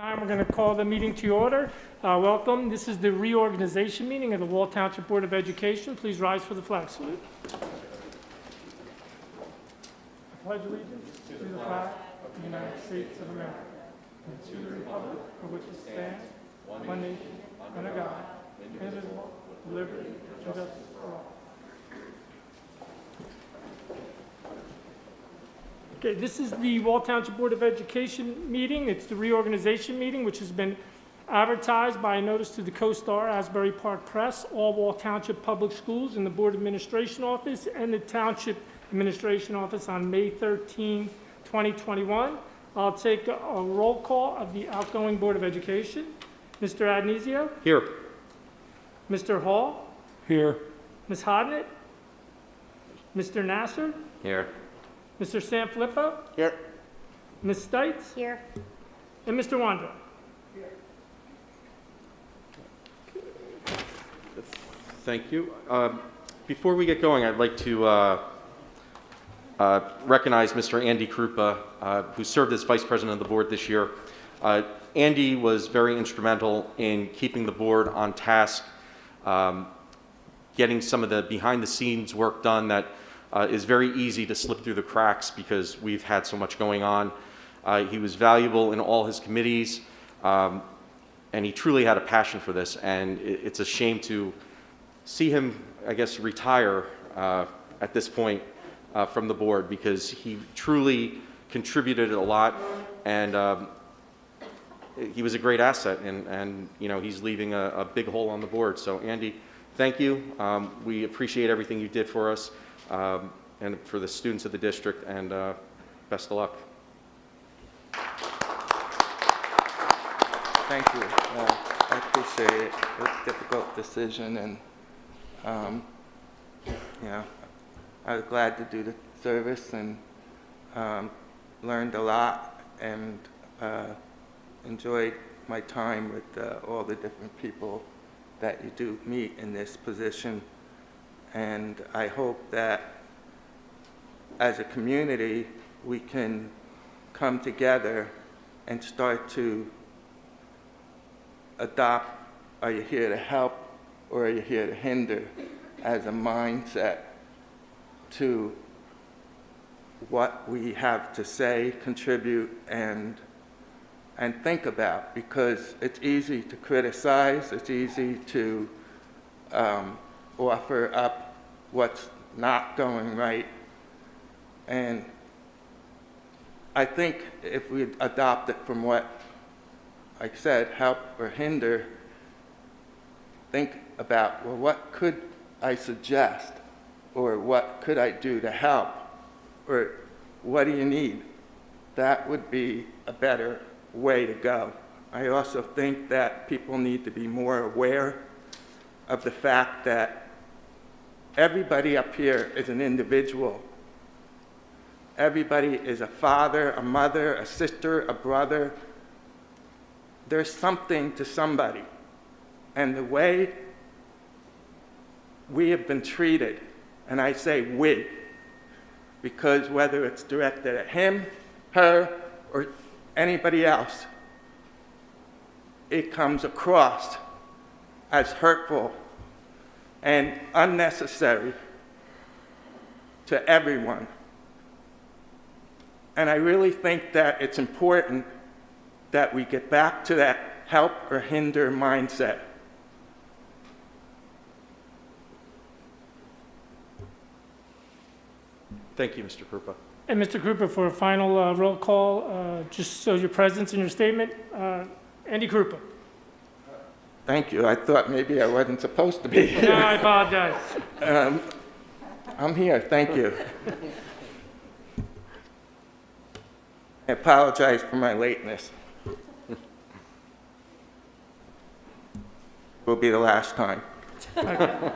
We're going to call the meeting to order. Welcome. This is the reorganization meeting of the Wall Township Board of Education. Please rise for the flag salute. I pledge allegiance to the flag of the United States of America and to the republic for which it stands, one nation, under God, indivisible, with liberty and justice for all. Okay, this is the Wall Township Board of Education meeting. It's the reorganization meeting, which has been advertised by a notice to the CoStar, Asbury Park Press, all Wall Township Public Schools, in the Board Administration Office and the Township Administration Office on May 13, 2021. I'll take a roll call of the outgoing Board of Education. Mr. Adnesio? Here. Mr. Hall? Here. Ms. Hodnett? Mr. Nasser? Here. Mr. Sanfilippo? Here. Ms. Stites? Here. And Mr. Wandro? Thank you. Before we get going, I'd like to recognize Mr. Andy Krupa, who served as Vice President of the Board this year. Andy was very instrumental in keeping the board on task, getting some of the behind-the-scenes work done that is very easy to slip through the cracks because we've had so much going on. He was valuable in all his committees, and he truly had a passion for this, and it's a shame to see him, I guess, retire at this point from the board, because he truly contributed a lot, and he was a great asset, and you know, he's leaving a big hole on the board. So Andy, thank you. We appreciate everything you did for us. And for the students of the district, and best of luck. Thank you. I appreciate it. It was a difficult decision, and I was glad to do the service, and learned a lot, and enjoyed my time with all the different people that you do meet in this position. And I hope that as a community, we can come together and start to adopt, are you here to help or are you here to hinder, as a mindset to what we have to say, contribute, and think about. Because it's easy to criticize, it's easy to offer up what's not going right. And I think if we adopt it from what I said, help or hinder, think about, well, what could I suggest? Or what could I do to help? Or what do you need? That would be a better way to go. I also think that people need to be more aware of the fact that everybody up here is an individual. Everybody is a father, a mother, a sister, a brother. There's something to somebody. And the way we have been treated, and I say we, because whether it's directed at him, her, or anybody else, it comes across as hurtful and unnecessary to everyone. And I really think that it's important that we get back to that help or hinder mindset. Thank you, Mr. Krupa. And Mr. Krupa, for a final roll call, just so your presence in your statement, Andy Krupa. Thank you. I thought maybe I wasn't supposed to be here. No, I apologize. I'm here. Thank you. I apologize for my lateness. Will be the last time. Okay.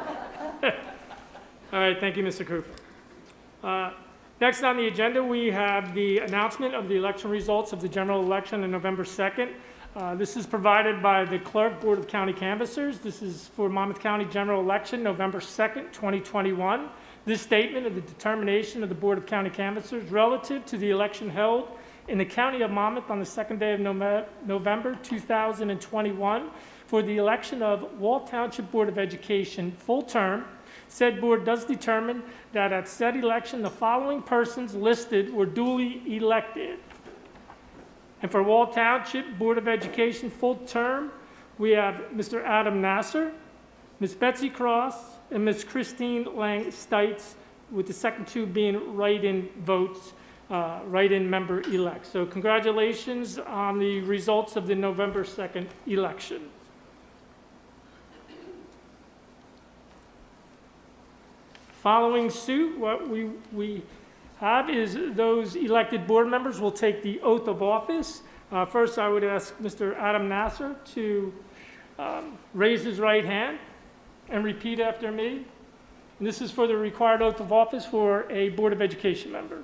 All right. Thank you, Mr. Krupa. Next on the agenda, we have the announcement of the election results of the general election on November 2nd. This is provided by the Clerk, Board of County Canvassers. This is for Monmouth County General Election, November 2nd, 2021. This statement of the determination of the Board of County Canvassers relative to the election held in the County of Monmouth on the 2nd day of November 2021 for the election of Wall Township Board of Education full term. Said board does determine that at said election, the following persons listed were duly elected. And for Wall Township Board of Education full term, we have Mr. Adam Nasser, Ms. Betsy Cross, and Ms. Christine Lang Stites, with the second two being write-in votes, write-in member-elect. So congratulations on the results of the November 2nd election. Following suit, what we have is those elected board members will take the oath of office. First, I would ask Mr. Adam Nasser to raise his right hand and repeat after me. And this is for the required oath of office for a Board of Education member.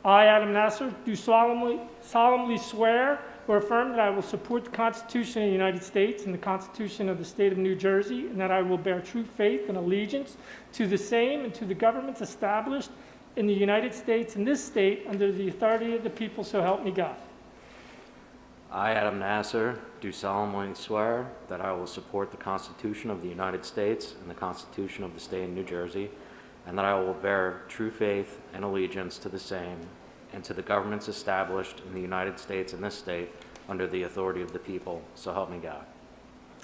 I, Adam Nasser, do solemnly swear or affirm that I will support the Constitution of the United States and the Constitution of the State of New Jersey, and that I will bear true faith and allegiance to the same and to the governments established in the United States and this state under the authority of the people, so help me God. I, Adam Nasser, do solemnly swear that I will support the Constitution of the United States and the Constitution of the State of New Jersey, and that I will bear true faith and allegiance to the same and to the governments established in the United States and this state under the authority of the people, so help me God.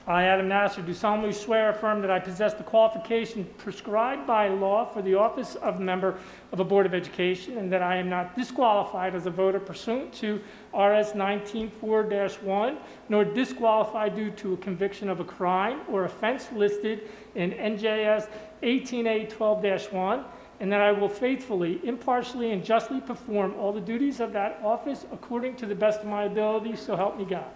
I, Adam Nasser, do solemnly swear or affirm that I possess the qualifications prescribed by law for the office of member of a Board of Education, and that I am not disqualified as a voter pursuant to RS 19-4-1, nor disqualified due to a conviction of a crime or offense listed in NJS 18A-12-1, and that I will faithfully, impartially, and justly perform all the duties of that office according to the best of my ability, so help me God.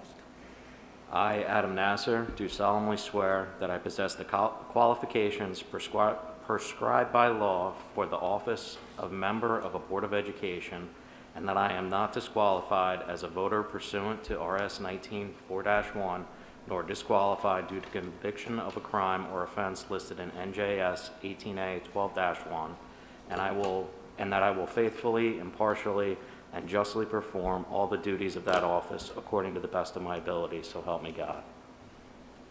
I, Adam Nasser, do solemnly swear that I possess the qualifications prescribed by law for the office of member of a Board of Education, and that I am not disqualified as a voter pursuant to RS 19-4-1, nor disqualified due to conviction of a crime or offense listed in NJS 18A-12-1, and that I will faithfully, impartially, and justly perform all the duties of that office according to the best of my ability, so help me God.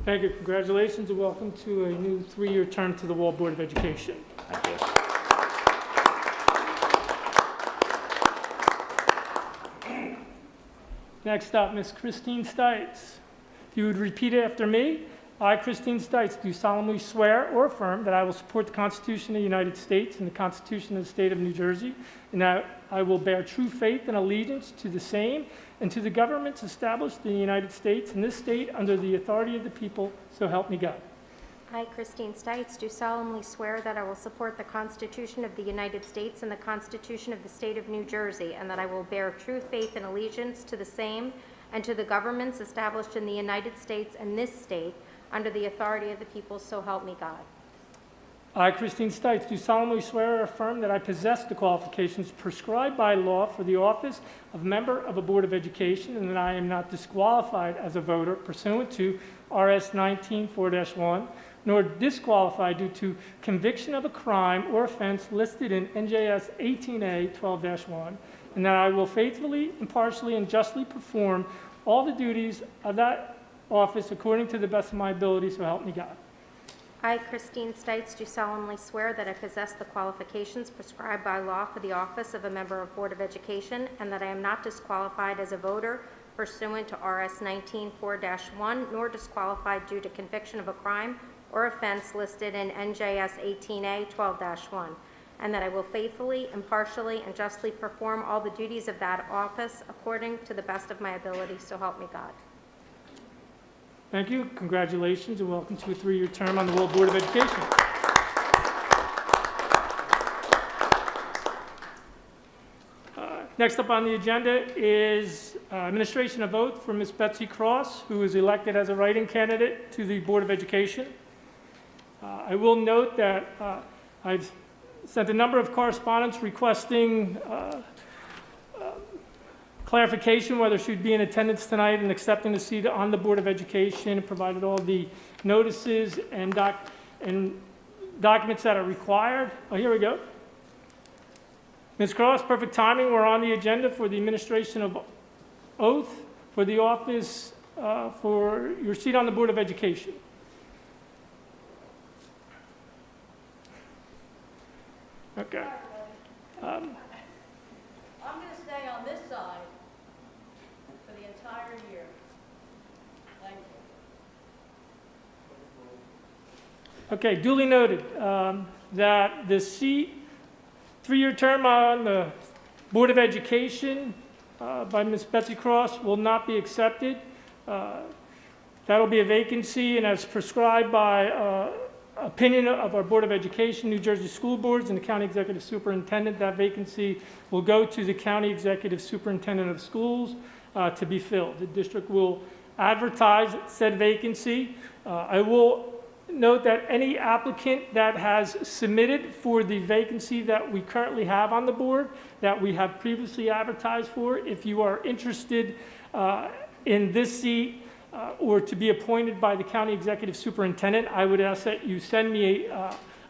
Thank you. Congratulations and welcome to a new 3-year term to the Wall Board of Education. Thank you. Next up, Ms. Christine Stites. If you would repeat after me. I, Christine Stites, do solemnly swear or affirm that I will support the Constitution of the United States and the Constitution of the State of New Jersey, and that I will bear true faith and allegiance to the same and to the governments established in the United States and this state under the authority of the people, so help me God. I, Christine Stites, do solemnly swear that I will support the Constitution of the United States and the Constitution of the State of New Jersey, and that I will bear true faith and allegiance to the same and to the governments established in the United States and this state under the authority of the people, so help me God. I, Christine Stites, do solemnly swear or affirm that I possess the qualifications prescribed by law for the office of member of a Board of Education, and that I am not disqualified as a voter pursuant to RS 19-4-1, nor disqualified due to conviction of a crime or offense listed in NJS 18A-12-1, and that I will faithfully, impartially, and justly perform all the duties of that office according to the best of my ability, so help me God. I, Christine Stites, do solemnly swear that I possess the qualifications prescribed by law for the office of a member of Board of Education, and that I am not disqualified as a voter pursuant to RS 19-4-1, nor disqualified due to conviction of a crime or offense listed in NJS 18A-12-1, and that I will faithfully, impartially, and justly perform all the duties of that office according to the best of my ability, so help me God. Thank you. Congratulations and welcome to a 3-year term on the Wall Board of Education. Next up on the agenda is administration of oath for Ms. Betsy Cross, who is elected as a write-in candidate to the Board of Education. I will note that I've sent a number of correspondence requesting clarification whether she'd be in attendance tonight and accepting the seat on the Board of Education, provided all the notices and documents that are required. Oh, here we go. Ms. Cross, perfect timing. We're on the agenda for the administration of oath for the office for your seat on the Board of Education. Okay. I'm going to stay on this side for the entire year. Thank you. Okay, duly noted that the seat, 3-year term on the Board of Education by Ms. Betsy Cross will not be accepted. That'll be a vacancy, and as prescribed by opinion of our Board of Education, New Jersey School Boards, and the County Executive Superintendent, that vacancy will go to the County Executive Superintendent of Schools to be filled. The district will advertise said vacancy. I will note that any applicant that has submitted for the vacancy that we currently have on the board, that we have previously advertised for, if you are interested in this seat, or to be appointed by the County Executive Superintendent, I would ask that you send me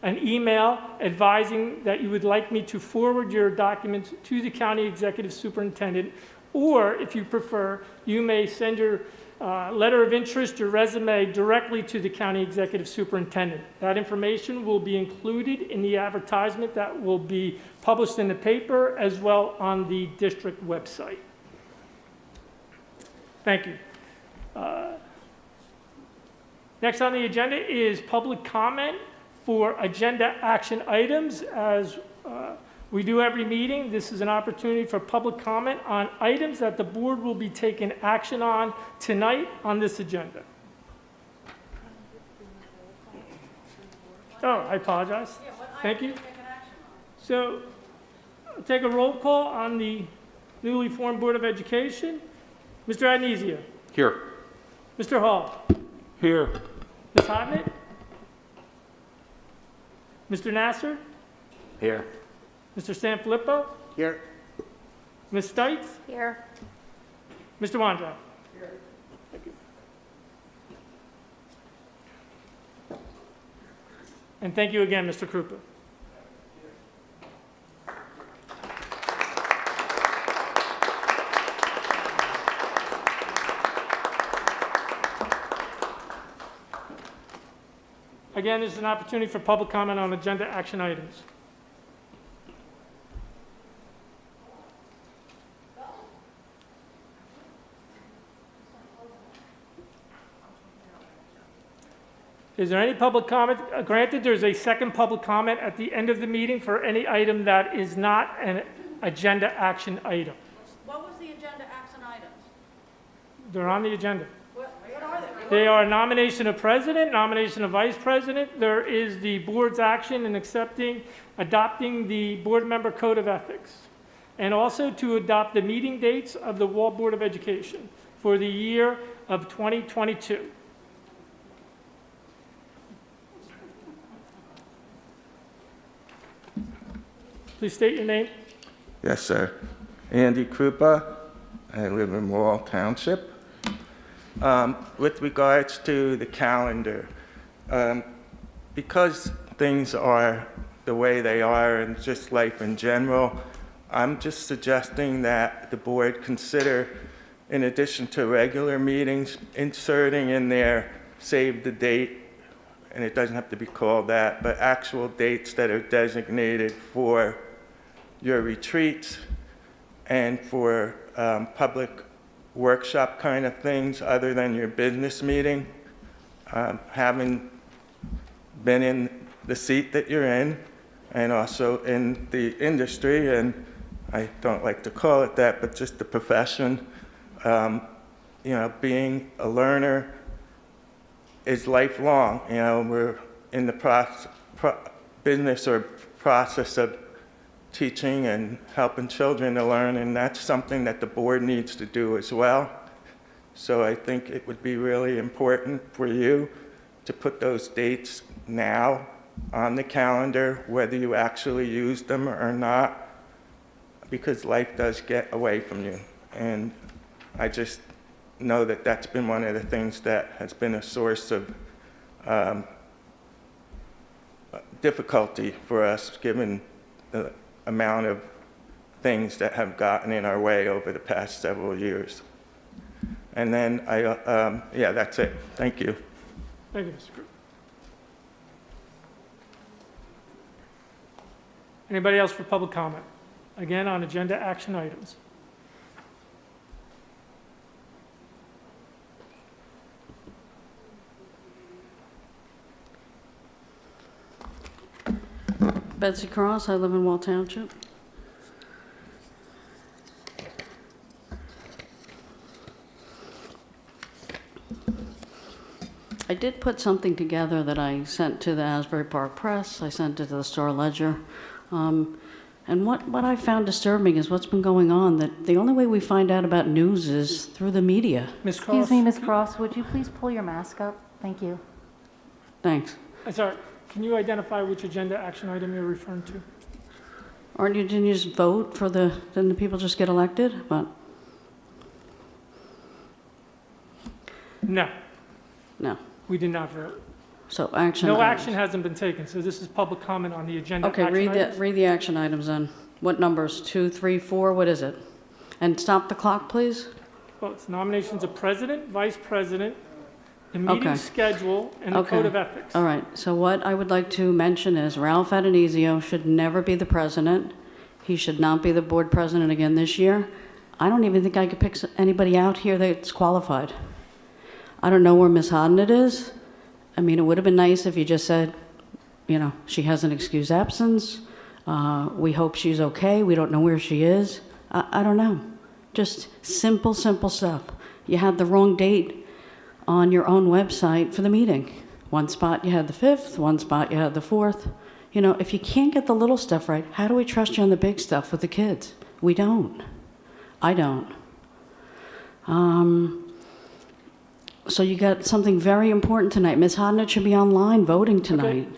an email advising that you would like me to forward your documents to the County Executive Superintendent, or if you prefer, you may send your letter of interest, your resume, directly to the County Executive Superintendent. That information will be included in the advertisement that will be published in the paper as well on the district website. Thank you. Next on the agenda is public comment for agenda action items. As we do every meeting, this is an opportunity for public comment on items that the board will be taking action on tonight on this agenda. Oh, I apologize. Thank you. So, I'll take a roll call on the newly formed Board of Education. Mr. Adnesia. Here. Mr. Hall. Here. Ms. Hotnick? Mr. Nasser? Here. Mr. Sanfilippo? Here. Ms. Stites? Here. Mr. Wondrop? Here. Thank you. And thank you again, Mr. Krupa. Again, this is an opportunity for public comment on agenda action items. Is there any public comment? Granted, there's a second public comment at the end of the meeting for any item that is not an agenda action item. What was the agenda action items? They're on the agenda. What are they? They are nomination of president, nomination of vice president. There is the board's action in adopting the board member code of ethics, and also to adopt the meeting dates of the Wall Board of Education for the year of 2022. Please state your name. Yes, sir. Andy Krupa. I live in Wall Township. With regards to the calendar, because things are the way they are and just life in general, I'm just suggesting that the board consider, in addition to regular meetings, inserting in there, save the date, and it doesn't have to be called that, but actual dates that are designated for your retreats and for public workshop kind of things other than your business meeting. Having been in the seat that you're in and also in the industry, and I don't like to call it that, but just the profession, being a learner is lifelong. We're in the business or process of teaching and helping children to learn, and that's something that the board needs to do as well. So I think it would be really important for you to put those dates now on the calendar, whether you actually use them or not, because life does get away from you. And I just know that that's been one of the things that has been a source of difficulty for us, given the amount of things that have gotten in our way over the past several years. And then yeah, that's it. Thank you. Thank you, Mr. Cruz. Anybody else for public comment? Again, on agenda action items. Betsy Cross, I live in Wall Township. I did put something together that I sent to the Asbury Park Press. I sent it to the Star Ledger. And what I found disturbing is what's been going on, that the only way we find out about news is through the media. Ms. Cross? Excuse me, Ms. Cross, would you please pull your mask up? Thank you. Thanks. Sorry, can you identify which agenda action item you're referring to? Didn't you just vote for didn't the people just get elected? But No, no. we did not vote. So action No items. action hasn't been taken, so this is public comment on the agenda Okay, action items. read the action items then. What numbers? 2, 3, 4, what is it? And stop the clock, please. Well, it's nominations of president, vice president, the meeting Okay. schedule, and the Okay. code of ethics. All right, so what I would like to mention is Ralph Adonisio should never be the president. He should not be the board president again this year. I don't even think I could pick anybody out here that's qualified. I don't know where Ms. Hodnett is. I mean, it would have been nice if you just said, you know, she has an excused absence. We hope she's okay. We don't know where she is. I don't know. Just simple stuff. You had the wrong date on your own website for the meeting. One spot you had the 5th, one spot you had the 4th. You know, if you can't get the little stuff right, how do we trust you on the big stuff with the kids? We don't. I don't. So you got something very important tonight. Ms. Hodnett should be online voting tonight.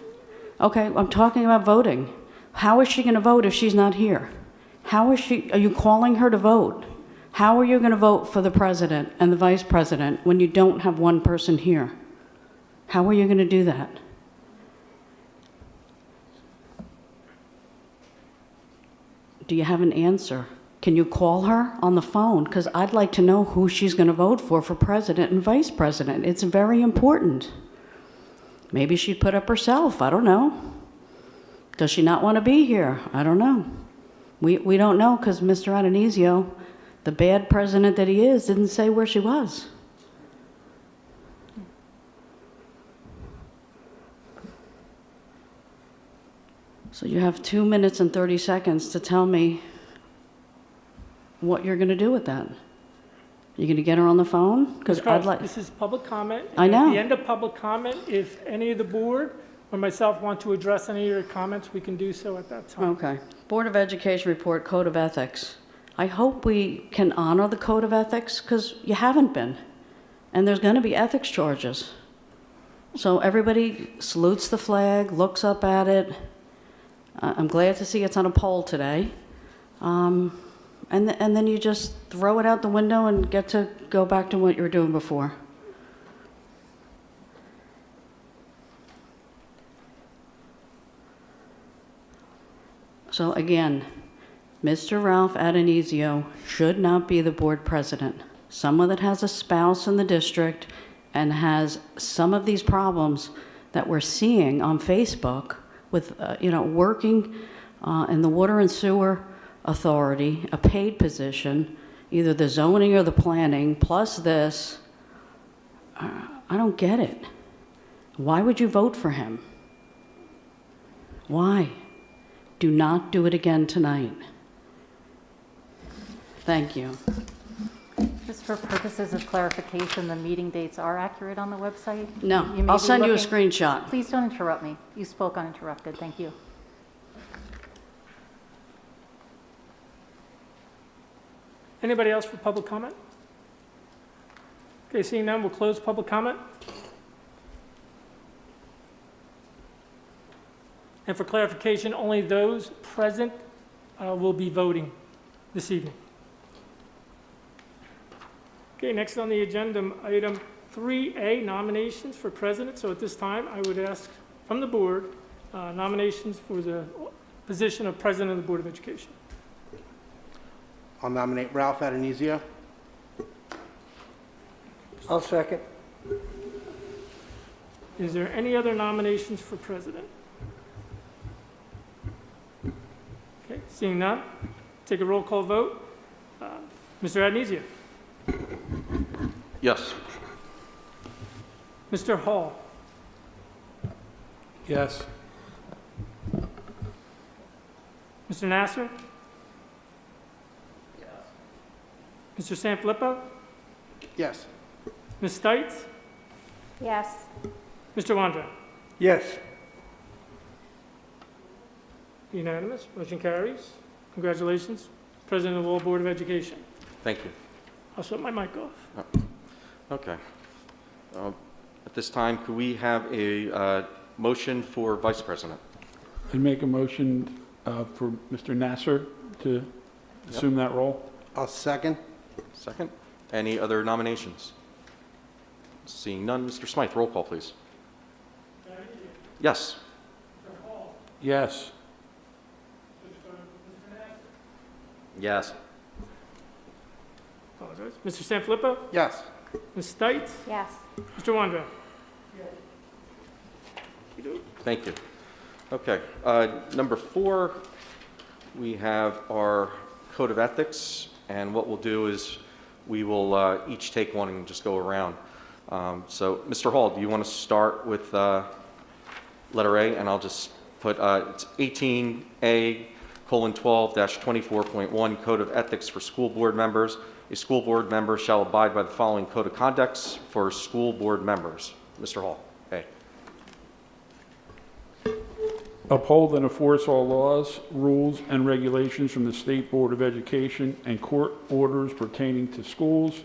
Okay, I'm talking about voting. How is she going to vote if she's not here? Are you calling her to vote? How are you going to vote for the president and the vice president when you don't have one person here? How are you going to do that? Do you have an answer? Can you call her on the phone? Because I'd like to know who she's going to vote for president and vice president. It's very important. Maybe she'd put up herself. I don't know. Does she not want to be here? I don't know. We don't know because Mr. Adonisio, the bad president that he is, didn't say where she was. So you have 2 minutes and 30 seconds to tell me what you're going to do with that. You're going to get her on the phone? Because I'd like. This is public comment. I and know. At the end of public comment, if any of the board or myself want to address any of your comments, we can do so at that time. Okay. Board of Education report, Code of Ethics. I hope we can honor the Code of Ethics because you haven't been. And there's going to be ethics charges. So everybody salutes the flag, looks up at it. I'm glad to see it's on a poll today. And then you just throw it out the window and get to go back to what you were doing before. So again, Mr. Ralph Adonisio should not be the board president. Someone that has a spouse in the district and has some of these problems that we're seeing on Facebook with, working in the Water and Sewer Authority, a paid position, either the zoning or the planning, plus this, I don't get it. Why would you vote for him? Why? Do not do it again tonight. Thank you. Just for purposes of clarification, the meeting dates are accurate on the website? No, You may I'll be send you a looking- screenshot. Please don't interrupt me. You spoke uninterrupted. Thank you. Anybody else for public comment? Okay, seeing none, we'll close public comment. And for clarification, only those present will be voting this evening. Okay, next on the agenda, item 3A, nominations for president. So at this time, I would ask from the board nominations for the position of president of the Board of Education. I'll nominate Ralph Adenizio. I'll second. Is there any other nominations for president? Okay, seeing none, take a roll call vote. Mr. Adenizio? Yes. Mr. Hall? Yes. Mr. Nasser? Mr. Sanfilippo? Yes. Ms. Stites? Yes. Mr. Wondra? Yes. Unanimous, motion carries. Congratulations, President of All Board of Education. Thank you. I'll shut my mic off. Okay. At this time, could we have a motion for vice president? I'd make a motion for Mr. Nasser to assume that role. I'll second. Second. Any other nominations? Seeing none, Mr. Smythe, roll call, please. Yes. Yes. Yes. Apologize. Mr. Sanfilippo? Yes. Ms. Stites? Yes. Mr. Wondra? Thank you. Okay. Number 4, we have our code of ethics, and what we'll do is we will each take one and just go around. So, Mr. Hall, do you want to start with letter A? And I'll just put it's 18A:12-24.1 Code of Ethics for School Board Members. A school board member shall abide by the following code of conducts for school board members. Mr. Hall, A. Uphold and enforce all laws, rules, and regulations from the State Board of Education and court orders pertaining to schools.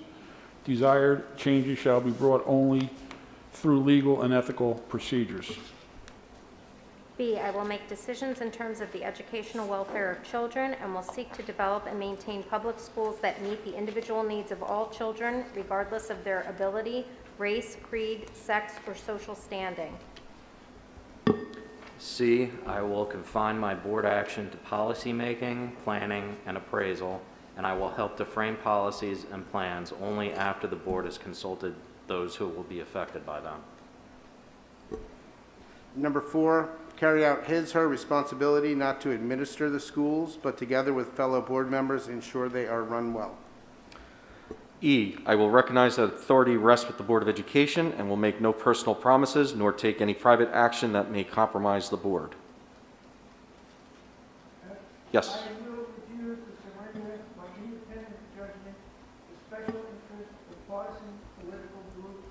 Desired changes shall be brought only through legal and ethical procedures. B, I will make decisions in terms of the educational welfare of children and will seek to develop and maintain public schools that meet the individual needs of all children, regardless of their ability, race, creed, sex, or social standing. C, I will confine my board action to policymaking, planning, and appraisal, and I will help to frame policies and plans only after the board has consulted those who will be affected by them. Number 4, carry out his/her responsibility not to administer the schools, but together with fellow board members ensure they are run well. E, I will recognize that authority rests with the Board of Education and will make no personal promises nor take any private action that may compromise the board. Yes. I will refuse to surrender my independent judgment to special interests of partisan political groups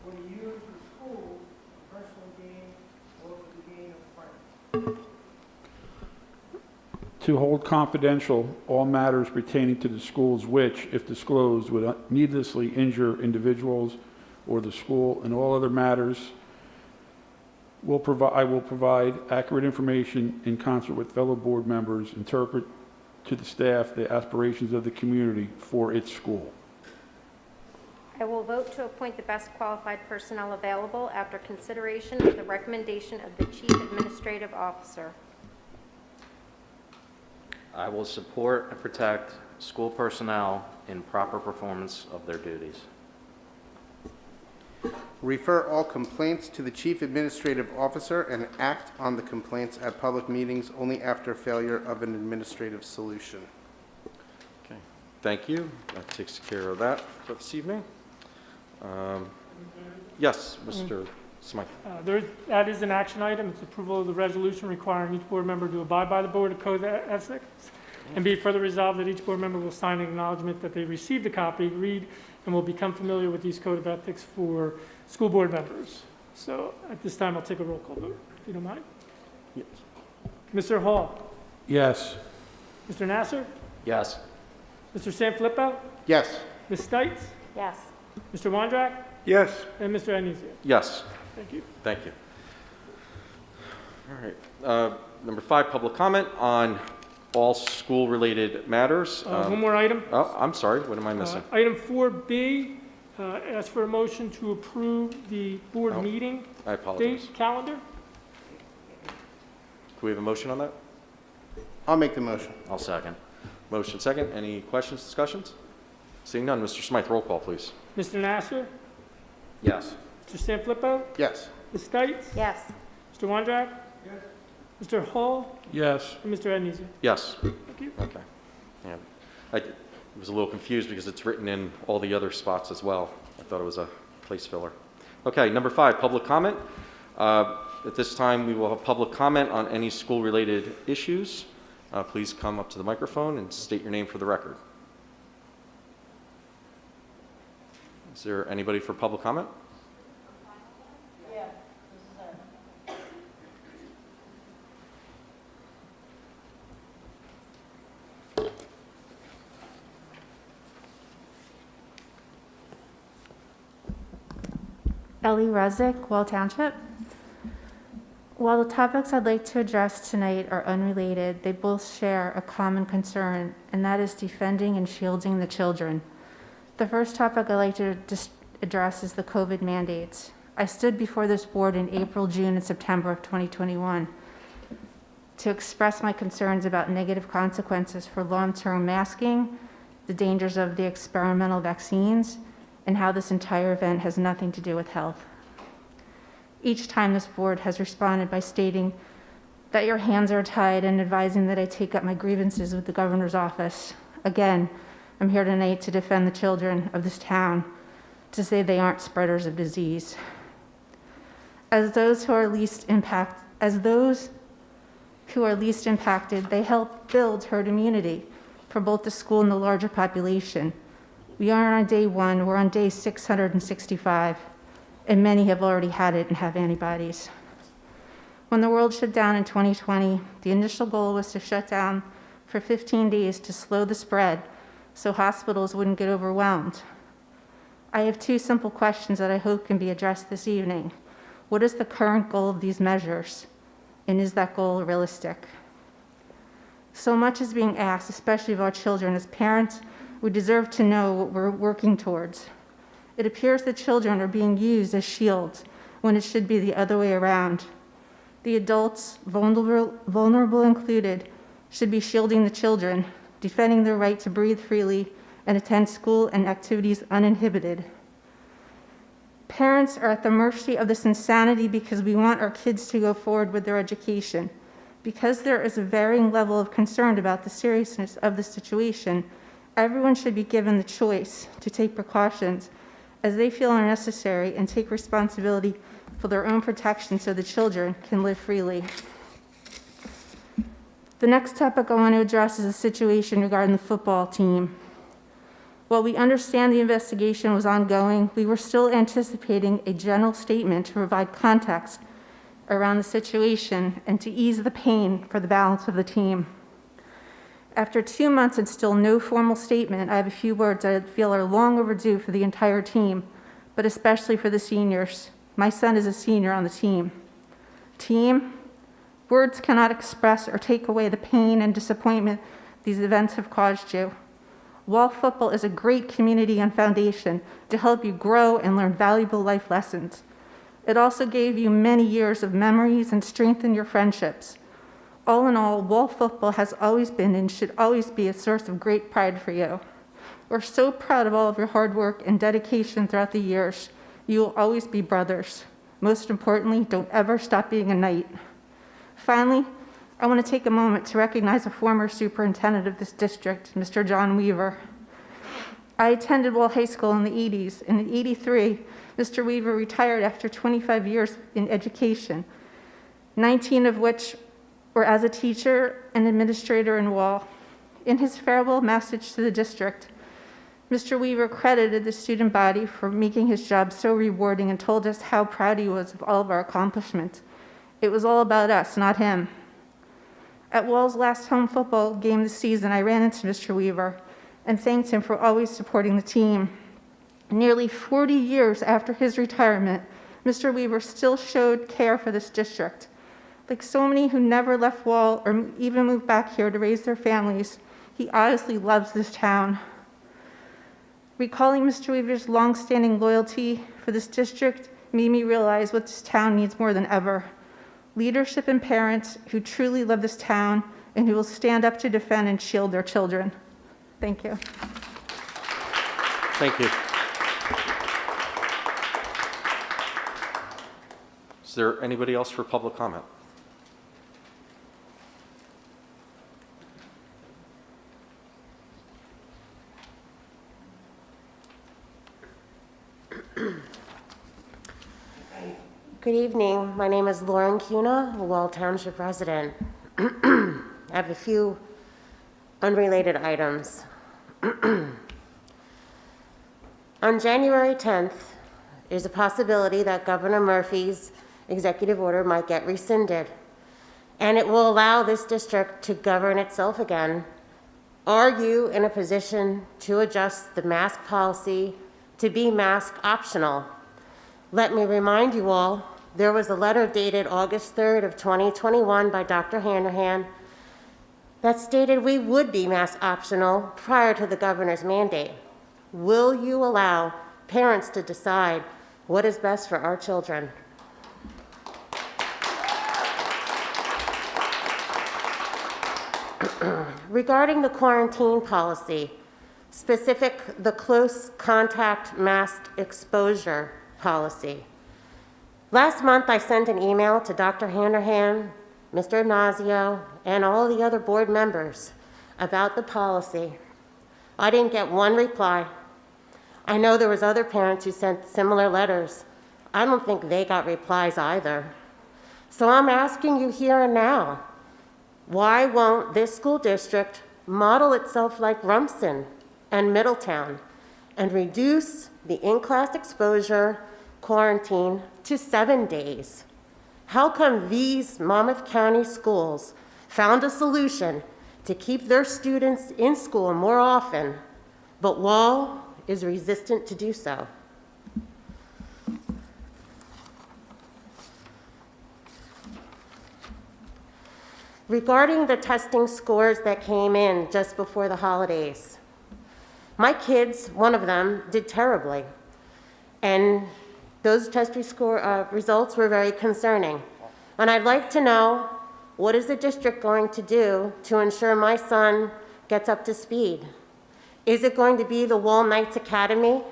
or to use the schools for personal gain or for the gain of friends. To hold confidential all matters pertaining to the schools which, if disclosed, would needlessly injure individuals or the school, and all other matters I will provide accurate information in concert with fellow board members, interpret to the staff the aspirations of the community for its school. I will vote to appoint the best qualified personnel available after consideration of the recommendation of the Chief Administrative Officer. I will support and protect school personnel in proper performance of their duties. Refer all complaints to the Chief Administrative Officer and act on the complaints at public meetings only after failure of an administrative solution. Okay. Thank you. That takes care of that for this evening. Yes, Mr. Smythe. That is an action item. It's approval of the resolution requiring each board member to abide by the Board of Code of Ethics. And be it further resolved that each board member will sign an acknowledgement that they received a copy, read, and will become familiar with these Code of Ethics for school board members. So at this time, I'll take a roll call vote, if you don't mind. Yes. Mr. Hall? Yes. Mr. Nasser? Yes. Mr. Sanfilippo? Yes. Ms. Stites? Yes. Mr. Wondrak? Yes. And Mr. Adenizio? Yes. Thank you. Thank you. All right. Number 5, public comment on all school-related matters. One more item. Oh, I'm sorry. What am I missing? Item 4B, ask for a motion to approve the board meeting I apologize. date calendar. Can we have a motion on that? I'll make the motion. I'll second. Motion second. Any questions, discussions? Seeing none, Mr. Smythe, roll call, please. Mr. Nasser? Yes. Mr. Sanfilippo? Yes. Ms. Stites? Yes. Mr. Wondrak? Yes. Mr. Hall? Yes. And Mr. Ednezio? Yes. Thank you. Okay. Yeah. I was a little confused because it's written in all the other spots as well. I thought it was a place filler. Okay, number 5, public comment. At this time, we will have public comment on any school-related issues. Please come up to the microphone and state your name for the record. Is there anybody for public comment? Yeah, this is it. Ellie Resnick, Wall Township. While the topics I'd like to address tonight are unrelated, they both share a common concern, and that is defending and shielding the children. The first topic I'd like to address is the COVID mandates. I stood before this board in April, June, and September of 2021 to express my concerns about negative consequences for long-term masking, the dangers of the experimental vaccines, and how this entire event has nothing to do with health. Each time this board has responded by stating that your hands are tied and advising that I take up my grievances with the governor's office. Again, I'm here tonight to defend the children of this town, to say they aren't spreaders of disease. As those who are least impacted, they help build herd immunity for both the school and the larger population. We aren't on day 1, we're on day 665. And many have already had it and have antibodies. When the world shut down in 2020, the initial goal was to shut down for 15 days to slow the spread so hospitals wouldn't get overwhelmed. I have 2 simple questions that I hope can be addressed this evening. What is the current goal of these measures? And is that goal realistic? So much is being asked, especially of our children. As parents, we deserve to know what we're working towards. It appears that children are being used as shields when it should be the other way around. The adults, vulnerable included, should be shielding the children, defending their right to breathe freely and attend school and activities uninhibited. Parents are at the mercy of this insanity because we want our kids to go forward with their education. Because there is a varying level of concern about the seriousness of the situation, everyone should be given the choice to take precautions as they feel are necessary and take responsibility for their own protection so the children can live freely. The next topic I want to address is the situation regarding the football team. While we understand the investigation was ongoing, we were still anticipating a general statement to provide context around the situation and to ease the pain for the balance of the team. After 2 months and still no formal statement, I have a few words that I feel are long overdue for the entire team, but especially for the seniors. My son is a senior on the team. Team, words cannot express or take away the pain and disappointment these events have caused you. Wall football is a great community and foundation to help you grow and learn valuable life lessons. It also gave you many years of memories and strengthened your friendships. All in all, Wall football has always been and should always be a source of great pride for you. We're so proud of all of your hard work and dedication throughout the years. You will always be brothers. Most importantly, don't ever stop being a knight. Finally, I want to take a moment to recognize a former superintendent of this district, Mr. John Weaver. I attended Wall High School in the 80s, and in '83, Mr. Weaver retired after 25 years in education, 19 of which were as a teacher and administrator in Wall. In his farewell message to the district, Mr. Weaver credited the student body for making his job so rewarding and told us how proud he was of all of our accomplishments. It was all about us, not him. At Wall's last home football game this season, I ran into Mr. Weaver and thanked him for always supporting the team. Nearly 40 years after his retirement, Mr. Weaver still showed care for this district. Like so many who never left Wall or even moved back here to raise their families, he honestly loves this town. Recalling Mr. Weaver's long-standing loyalty for this district made me realize what this town needs more than ever. Leadership and parents who truly love this town and who will stand up to defend and shield their children. Thank you. Thank you. Is there anybody else for public comment? Good evening. My name is Lauren Cuna, a Wall Township resident. I have a few unrelated items. On January 10th, there's a possibility that Governor Murphy's executive order might get rescinded, and it will allow this district to govern itself again. Are you in a position to adjust the mask policy to be mask optional? Let me remind you all, there was a letter dated August 3rd of 2021 by Dr. Hanrahan that stated we would be mask optional prior to the governor's mandate. Will you allow parents to decide what is best for our children? Regarding the quarantine policy, the close contact mask exposure policy. Last month, I sent an email to Dr. Hanrahan, Mr. Ignazio, and all the other board members about the policy. I didn't get one reply. I know there was other parents who sent similar letters. I don't think they got replies either. So I'm asking you here and now, why won't this school district model itself like Rumson and Middletown and reduce the in-class exposure quarantine to 7 days? How come these Monmouth County schools found a solution to keep their students in school more often, but Wall is resistant to do so? Regarding the testing scores that came in just before the holidays, my kids, one of them, did terribly. And those test results were very concerning. And I'd like to know, what is the district going to do to ensure my son gets up to speed? Is it going to be the Wall Knights Academy?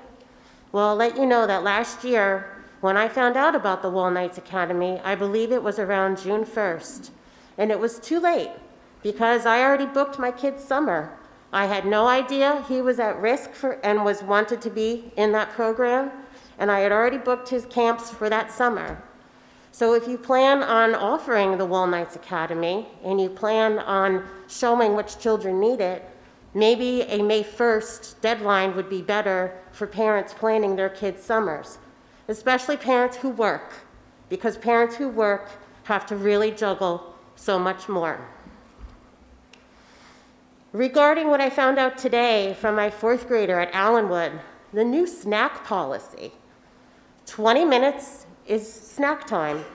Well, I'll let you know that last year, when I found out about the Wall Knights Academy, I believe it was around June 1st. And it was too late because I already booked my kid's summer. I had no idea he was at risk and was wanted to be in that program, and I had already booked his camps for that summer. So if you plan on offering the Wall Knights Academy and you plan on showing which children need it, maybe a May 1st deadline would be better for parents planning their kids' summers, especially parents who work, because parents who work have to really juggle so much more. Regarding what I found out today from my 4th grader at Allenwood, the new snack policy. 20 minutes is snack time.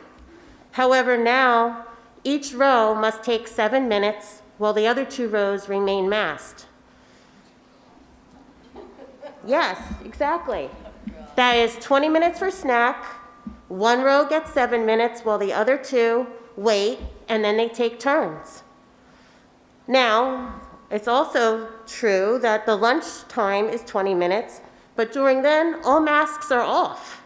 However, now each row must take 7 minutes while the other 2 rows remain masked. Yes, exactly. That is 20 minutes for snack. 1 row gets 7 minutes while the other 2 wait, and then they take turns. Now, it's also true that the lunch time is 20 minutes, but during then, all masks are off.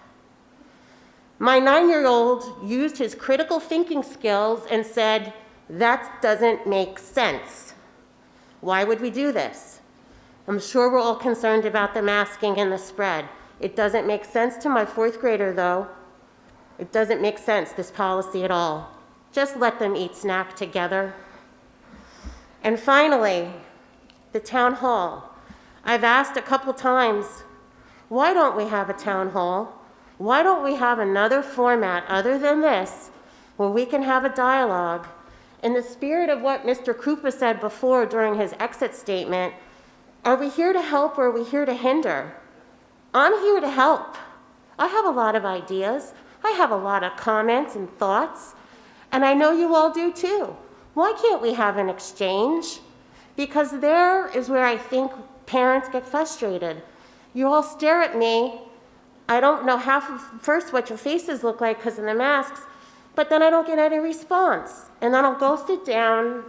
My 9-year-old used his critical thinking skills and said, "That doesn't make sense. Why would we do this?" I'm sure we're all concerned about the masking and the spread. It doesn't make sense to my 4th grader, though. It doesn't make sense, this policy at all. Just let them eat snack together. And finally, the town hall. I've asked a couple times, why don't we have a town hall? Why don't we have another format other than this where we can have a dialogue? In the spirit of what Mr. Krupa said before during his exit statement, are we here to help or are we here to hinder? I'm here to help. I have a lot of ideas. I have a lot of comments and thoughts. And I know you all do too. Why can't we have an exchange? Because there is where I think parents get frustrated. You all stare at me. I don't know first what your faces look like because of the masks, but then I don't get any response. And then I'll go sit down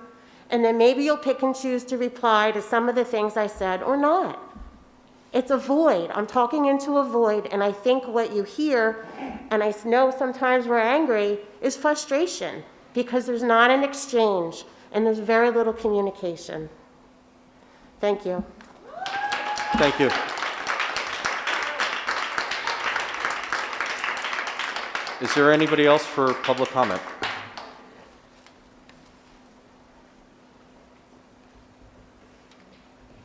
And then maybe you'll pick and choose to reply to some of the things I said or not. It's a void. I'm talking into a void, and I think what you hear, and I know sometimes we're angry, is frustration because there's not an exchange and there's very little communication. Thank you. Thank you. Is there anybody else for public comment?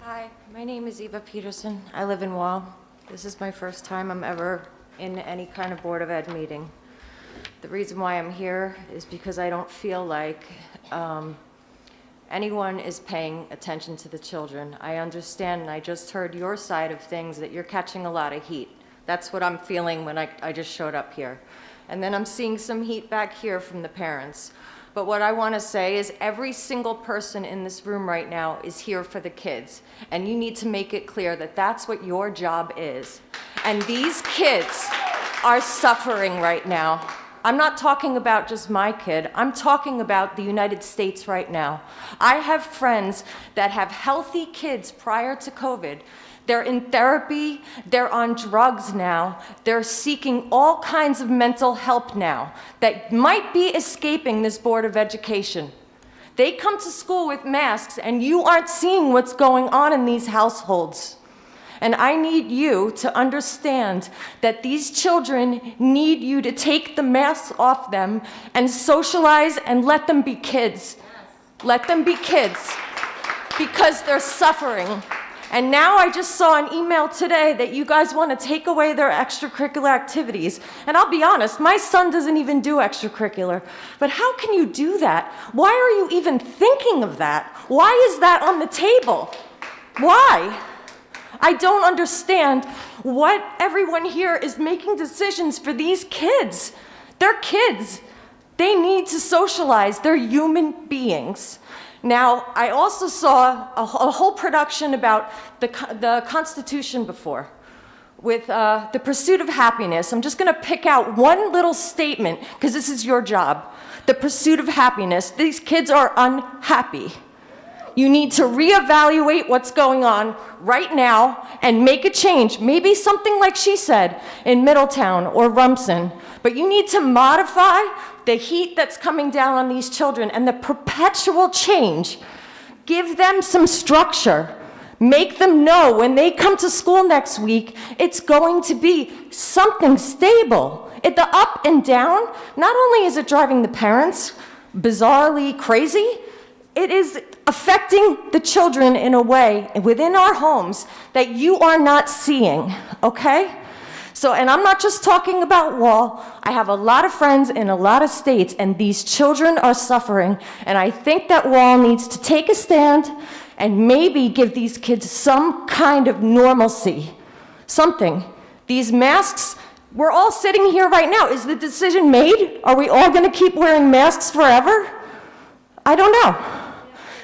Hi, my name is Eva Peterson. I live in Wall. This is my first time I'm ever in any kind of Board of Ed meeting. The reason why I'm here is because I don't feel like anyone is paying attention to the children. I understand, and I just heard your side of things, that you're catching a lot of heat. That's what I'm feeling when I just showed up here. And then I'm seeing some heat back here from the parents. But what I want to say is every single person in this room right now is here for the kids. And you need to make it clear that that's what your job is. And these kids are suffering right now. I'm not talking about just my kid. I'm talking about the United States right now. I have friends that have healthy kids prior to COVID. They're in therapy, they're on drugs now, they're seeking all kinds of mental help now that might be escaping this Board of Education. They come to school with masks and you aren't seeing what's going on in these households. And I need you to understand that these children need you to take the masks off them and socialize and let them be kids. Let them be kids because they're suffering. And now I just saw an email today that you guys want to take away their extracurricular activities. And I'll be honest, my son doesn't even do extracurricular. But how can you do that? Why are you even thinking of that? Why is that on the table? Why? I don't understand what everyone here is making decisions for these kids. They're kids. They need to socialize. They're human beings. Now, I also saw a whole production about the Constitution before, with the pursuit of happiness. I'm just going to pick out one little statement, because this is your job. The pursuit of happiness. These kids are unhappy. You need to reevaluate what's going on right now and make a change. Maybe something like she said in Middletown or Rumson. But you need to modify the heat that's coming down on these children and the perpetual change. Give them some structure. Make them know when they come to school next week, it's going to be something stable. The up and down, not only is it driving the parents bizarrely crazy, it is affecting the children in a way within our homes that you are not seeing, okay? So, and I'm not just talking about Wall. I have a lot of friends in a lot of states, and these children are suffering. And I think that Wall needs to take a stand and maybe give these kids some kind of normalcy. Something. These masks, we're all sitting here right now. Is the decision made? Are we all going to keep wearing masks forever? I don't know.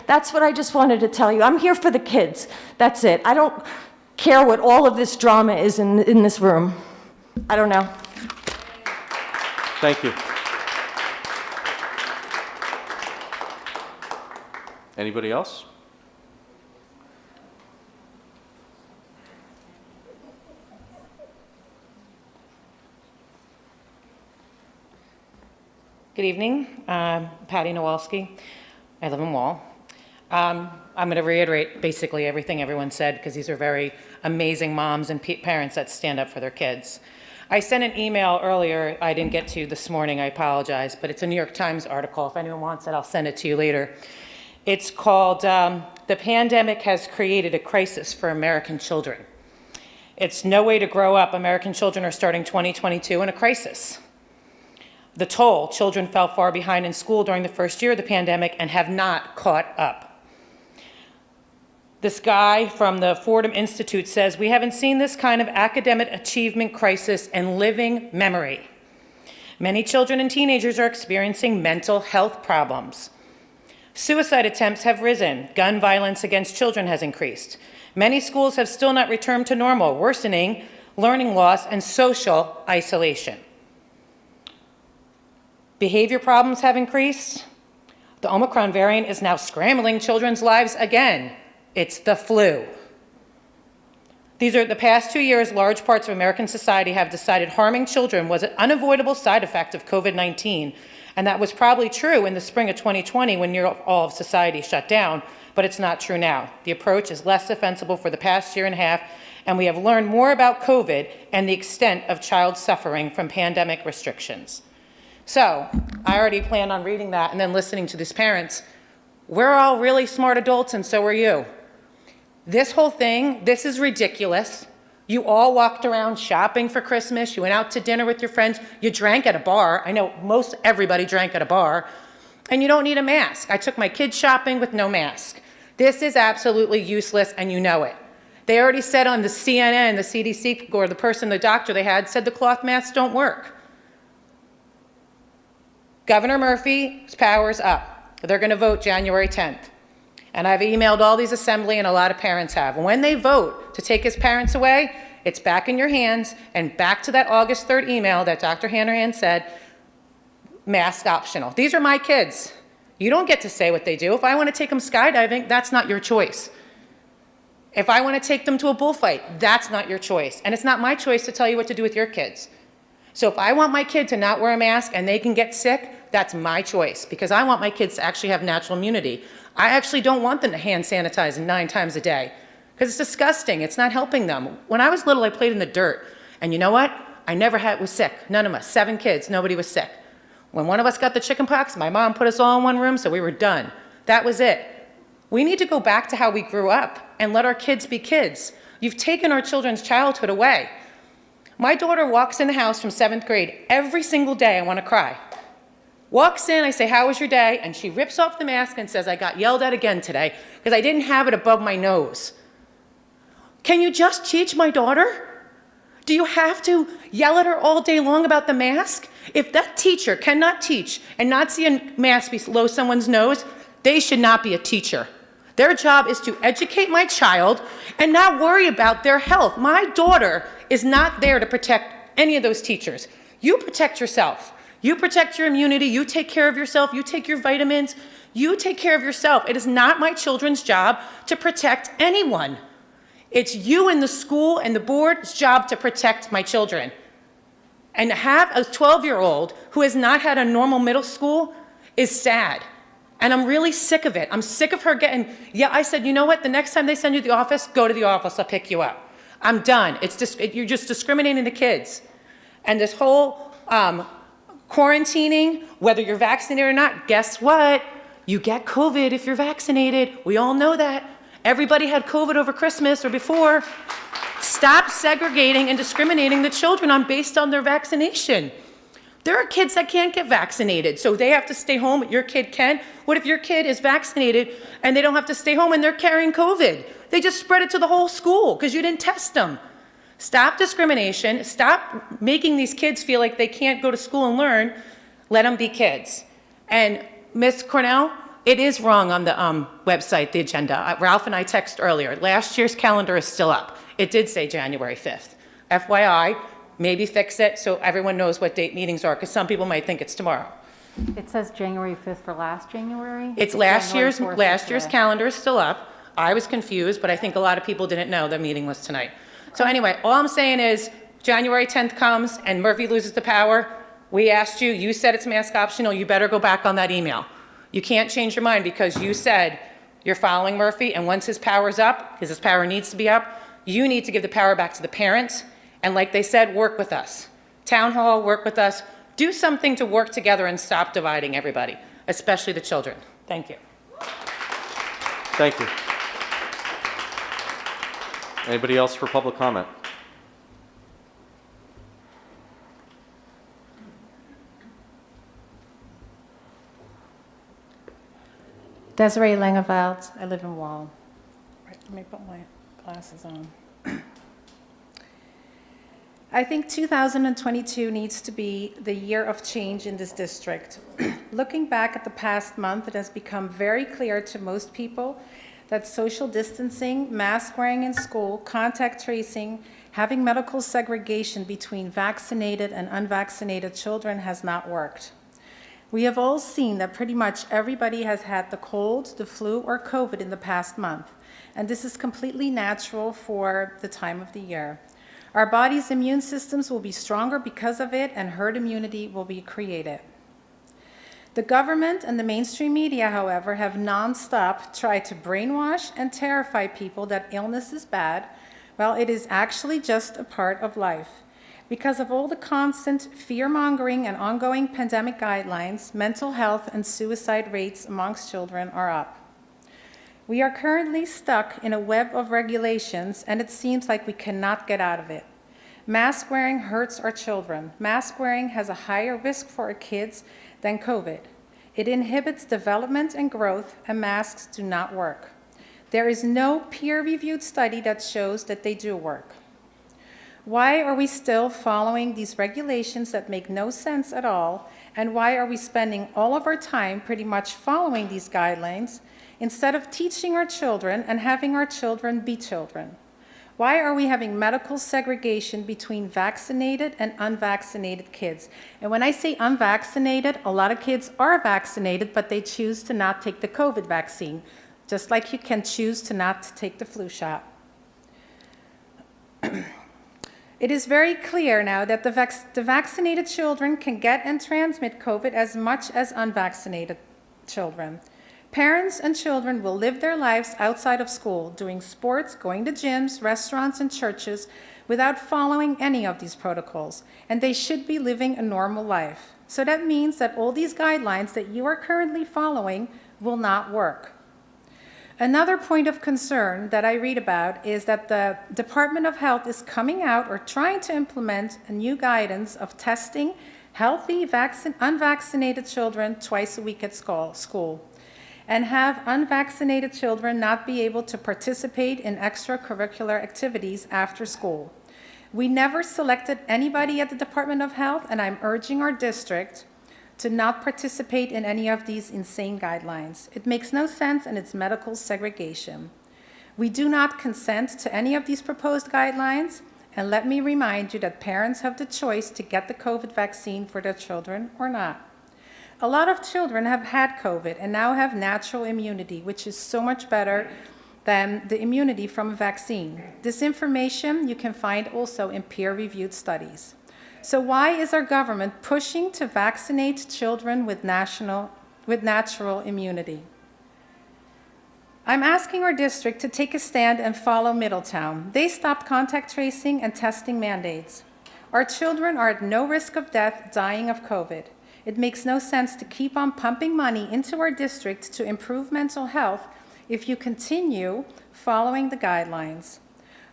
That's what I just wanted to tell you. I'm here for the kids. That's it. I don't care what all of this drama is in this room. I don't know. Thank you. Anybody else? Good evening. Patty Nowalski. I live in Wall. I'm going to reiterate basically everything everyone said because these are very amazing moms and parents that stand up for their kids. I sent an email earlier I didn't get to this morning, I apologize, but it's a New York Times article. If anyone wants it, I'll send it to you later. It's called, "The Pandemic Has Created a Crisis for American Children." It's no way to grow up. American children are starting 2022 in a crisis. The toll, children fell far behind in school during the first year of the pandemic and have not caught up. This guy from the Fordham Institute says, "We haven't seen this kind of academic achievement crisis in living memory. Many children and teenagers are experiencing mental health problems. Suicide attempts have risen. Gun violence against children has increased. Many schools have still not returned to normal, worsening learning loss and social isolation. Behavior problems have increased. The Omicron variant is now scrambling children's lives again. It's the flu. These are the past 2 years, large parts of American society have decided harming children was an unavoidable side effect of COVID-19. And that was probably true in the spring of 2020 when all of society shut down, but it's not true now. The approach is less defensible for the past year and a half, and we have learned more about COVID and the extent of child suffering from pandemic restrictions. So I already planned on reading that and then listening to these parents. We're all really smart adults, and so are you. This whole thing, this is ridiculous. You all walked around shopping for Christmas. You went out to dinner with your friends. You drank at a bar. I know most everybody drank at a bar. And you don't need a mask. I took my kids shopping with no mask. This is absolutely useless, and you know it. They already said on the CNN, the CDC, or the doctor they had, said the cloth masks don't work. Governor Murphy's power's up. They're going to vote January 10th. And I've emailed all these assembly, and a lot of parents have. When they vote to take his parents away, it's back in your hands, and back to that August 3rd email that Dr. Hanrahan said, mask optional. These are my kids. You don't get to say what they do. If I want to take them skydiving, that's not your choice. If I want to take them to a bullfight, that's not your choice. And it's not my choice to tell you what to do with your kids. So if I want my kid to not wear a mask and they can get sick, that's my choice, because I want my kids to actually have natural immunity. I actually don't want them to hand sanitize 9 times a day, because it's disgusting. It's not helping them. When I was little, I played in the dirt. And you know what? I never was sick. None of us. 7 kids. Nobody was sick. When one of us got the chicken pox, my mom put us all in one room, so we were done. That was it. We need to go back to how we grew up and let our kids be kids. You've taken our children's childhood away. My daughter walks in the house from 7th grade. Every single day, I want to cry. Walks in, I say, how was your day? And she rips off the mask and says, I got yelled at again today because I didn't have it above my nose. Can you just teach my daughter? Do you have to yell at her all day long about the mask? If that teacher cannot teach and not see a mask below someone's nose, they should not be a teacher. Their job is to educate my child and not worry about their health. My daughter is not there to protect any of those teachers. You protect yourself. You protect your immunity. You take care of yourself. You take your vitamins. You take care of yourself. It is not my children's job to protect anyone. It's you and the school and the board's job to protect my children. And to have a 12-year-old who has not had a normal middle school is sad. And I'm really sick of it. I'm sick of her getting, I said, you know what? The next time they send you to the office, go to the office. I'll pick you up. I'm done. You're just discriminating the kids. And this whole quarantining, whether you're vaccinated or not, guess what? You get COVID if you're vaccinated. We all know that. Everybody had COVID over Christmas or before. Stop segregating and discriminating the children based on their vaccination. There are kids that can't get vaccinated, so they have to stay home, but your kid can. What if your kid is vaccinated and they don't have to stay home and they're carrying COVID? They just spread it to the whole school because you didn't test them. Stop discrimination. Stop making these kids feel like they can't go to school and learn. Let them be kids. And Ms. Cornell, it is wrong on the website, the agenda. Ralph and I texted earlier. Last year's calendar is still up. It did say January 5th. FYI, maybe fix it so everyone knows what date meetings are, because some people might think it's tomorrow. It says January 5th for last January? It's last year's calendar is still up. I was confused, but I think a lot of people didn't know the meeting was tonight. So anyway, all I'm saying is January 10th comes and Murphy loses the power. We asked you, you said it's mask optional, you better go back on that email. You can't change your mind because you said you're following Murphy, and once his power's up, because his power needs to be up, you need to give the power back to the parents. And like they said, work with us. Town hall, work with us. Do something to work together and stop dividing everybody, especially the children. Thank you. Thank you. Anybody else for public comment? Desiree Langeveld. I live in Wall. Right, let me put my glasses on. I think 2022 needs to be the year of change in this district. Looking back at the past month, it has become very clear to most people that social distancing, mask wearing in school, contact tracing, having medical segregation between vaccinated and unvaccinated children has not worked. We have all seen that pretty much everybody has had the cold, the flu, or COVID in the past month, and this is completely natural for the time of the year. Our body's immune systems will be stronger because of it, and herd immunity will be created. The government and the mainstream media, however, have nonstop tried to brainwash and terrify people that illness is bad, while it is actually just a part of life. Because of all the constant fear-mongering and ongoing pandemic guidelines, mental health and suicide rates amongst children are up. We are currently stuck in a web of regulations, and it seems like we cannot get out of it. Mask wearing hurts our children. Mask wearing has a higher risk for our kids than COVID. It inhibits development and growth, and masks do not work. There is no peer-reviewed study that shows that they do work. Why are we still following these regulations that make no sense at all? And why are we spending all of our time pretty much following these guidelines instead of teaching our children and having our children be children? Why are we having medical segregation between vaccinated and unvaccinated kids? And when I say unvaccinated, a lot of kids are vaccinated, but they choose to not take the COVID vaccine, just like you can choose to not take the flu shot. It is very clear now that the vaccinated children can get and transmit COVID as much as unvaccinated children. Parents and children will live their lives outside of school, doing sports, going to gyms, restaurants, and churches without following any of these protocols, and they should be living a normal life. So that means that all these guidelines that you are currently following will not work. Another point of concern that I read about is that the Department of Health is coming out or trying to implement a new guidance of testing healthy unvaccinated children twice a week at school, and have unvaccinated children not be able to participate in extracurricular activities after school. We never selected anybody at the Department of Health, and I'm urging our district to not participate in any of these insane guidelines. It makes no sense, and it's medical segregation. We do not consent to any of these proposed guidelines, and let me remind you that parents have the choice to get the COVID vaccine for their children or not. A lot of children have had COVID and now have natural immunity, which is so much better than the immunity from a vaccine. This information you can find also in peer-reviewed studies. So why is our government pushing to vaccinate children with natural immunity? I'm asking our district to take a stand and follow Middletown. They stopped contact tracing and testing mandates. Our children are at no risk of death dying of COVID. It makes no sense to keep on pumping money into our district to improve mental health if you continue following the guidelines.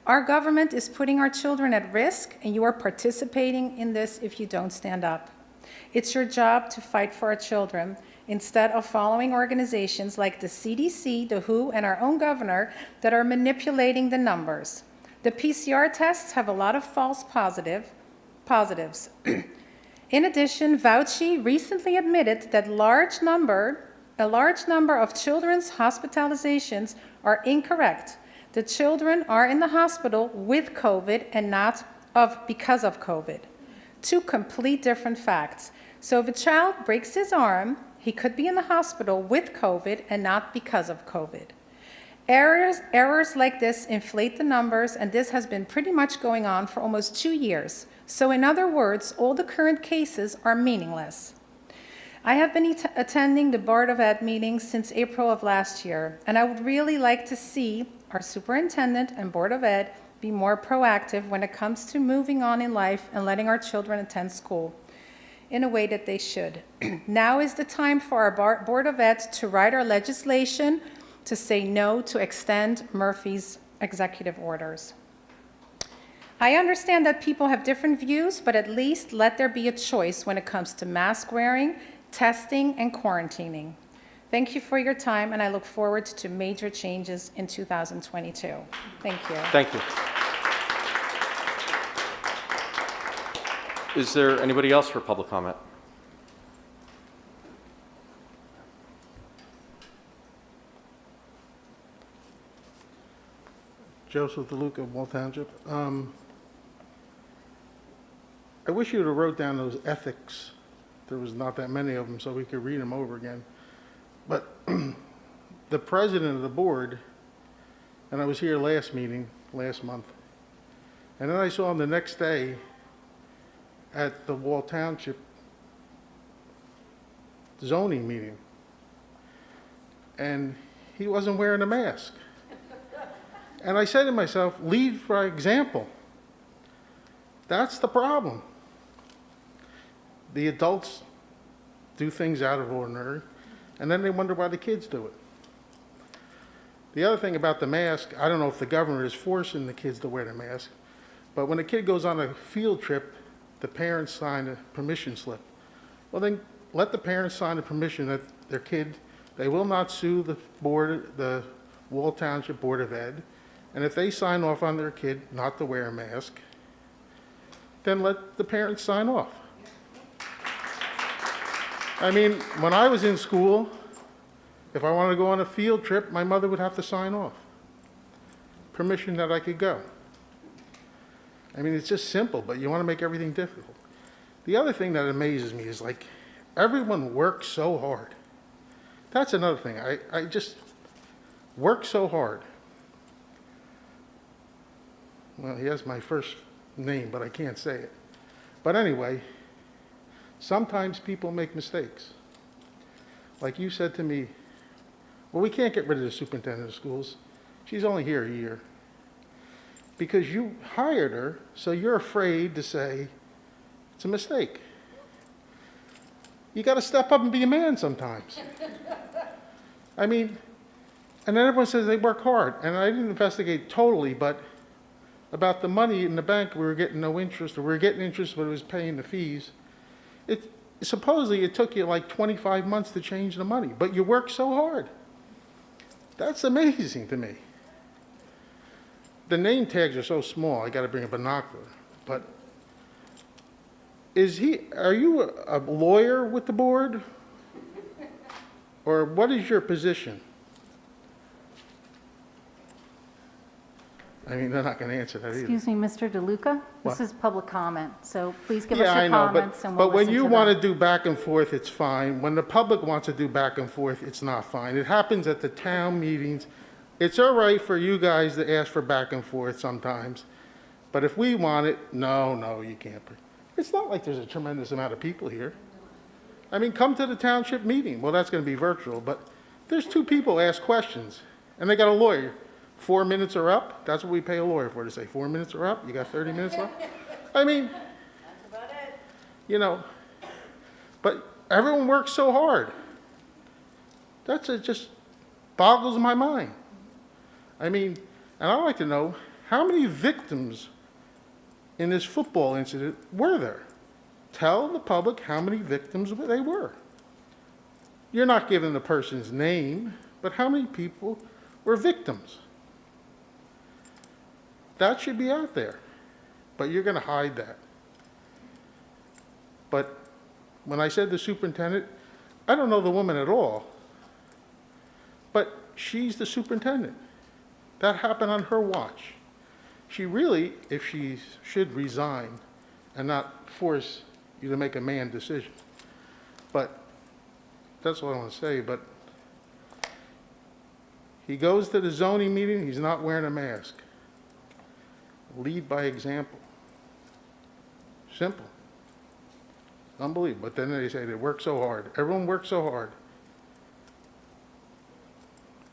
Our government is putting our children at risk, and you are participating in this if you don't stand up. It's your job to fight for our children instead of following organizations like the CDC, the WHO, and our own governor that are manipulating the numbers. The PCR tests have a lot of false positives. In addition, Fauci recently admitted that a large number of children's hospitalizations are incorrect. The children are in the hospital with COVID and not because of COVID. Two complete different facts. So if a child breaks his arm, he could be in the hospital with COVID and not because of COVID. Errors like this inflate the numbers, and this has been pretty much going on for almost 2 years. So in other words, all the current cases are meaningless. I have been attending the Board of Ed meetings since April of last year, and I would really like to see our superintendent and Board of Ed be more proactive when it comes to moving on in life and letting our children attend school in a way that they should. Now is the time for our Board of Ed to write our legislation to say no to extend Murphy's executive orders. I understand that people have different views, but at least let there be a choice when it comes to mask wearing, testing, and quarantining. Thank you for your time, and I look forward to major changes in 2022. Thank you. Thank you. Is there anybody else for public comment? Joseph DeLuca, Wall Township. I wish you would have wrote down those ethics there was not that many of them, so we could read them over again. But the president of the board, and I was here last month, and then I saw him the next day at the Wall Township zoning meeting, and he wasn't wearing a mask. And I said to myself, lead by example. That's the problem. The adults do things out of ordinary, and then they wonder why the kids do it. The other thing about the mask, I don't know if the governor is forcing the kids to wear the mask, but when a kid goes on a field trip, the parents sign a permission slip. Well, then let the parents sign a permission that their kid, they will not sue the Wall Township Board of Ed, and if they sign off on their kid not to wear a mask, then let the parents sign off. I mean, when I was in school, if I wanted to go on a field trip, my mother would have to sign off. Permission that I could go. I mean, it's just simple, but you want to make everything difficult. The other thing that amazes me is, like, everyone works so hard. That's another thing. I just work so hard. Well, he has my first name, but I can't say it. But anyway, sometimes people make mistakes. Like you said to me, well, we can't get rid of the superintendent of schools. She's only here a year. Because you hired her, so you're afraid to say it's a mistake. You got to step up and be a man sometimes. I mean, and then everyone says they work hard. And I didn't investigate totally, but about the money in the bank, we were getting no interest, or we were getting interest, but it was paying the fees. Supposedly it took you like 25 months to change the money, but you worked so hard. That's amazing to me. The name tags are so small, I got to bring a binocular. But are you a lawyer with the board? Or what is your position? I mean, they're not going to answer that either. Excuse me, Mr. DeLuca? What? This is public comment, so please give us Yeah, your I know, comments and we'll but when listen you to want them. to do back and forth, it's fine. When the public wants to do back and forth, it's not fine. It happens at the town meetings. It's all right for you guys to ask for back and forth sometimes, but if we want it, no, you can't. It's not like there's a tremendous amount of people here. I mean, come to the township meeting. Well, that's going to be virtual, but there's 2 people ask questions, and they got a lawyer. 4 minutes are up. That's what we pay a lawyer for, to say 4 minutes are up. You got 30 minutes left. I mean, that's about it. You know, but everyone works so hard. It just boggles my mind. I mean, and I'd like to know how many victims in this football incident were there? Tell the public how many victims they were. You're not giving the person's name, but how many people were victims? That should be out there, but you're going to hide that. But when I said the superintendent, I don't know the woman at all, but she's the superintendent. That happened on her watch. She really, if she should resign and not force you to make a man decision. But that's what I want to say. But he goes to the zoning meeting, he's not wearing a mask. Lead by example. Simple. Unbelievable. But then they say they work so hard. Everyone works so hard.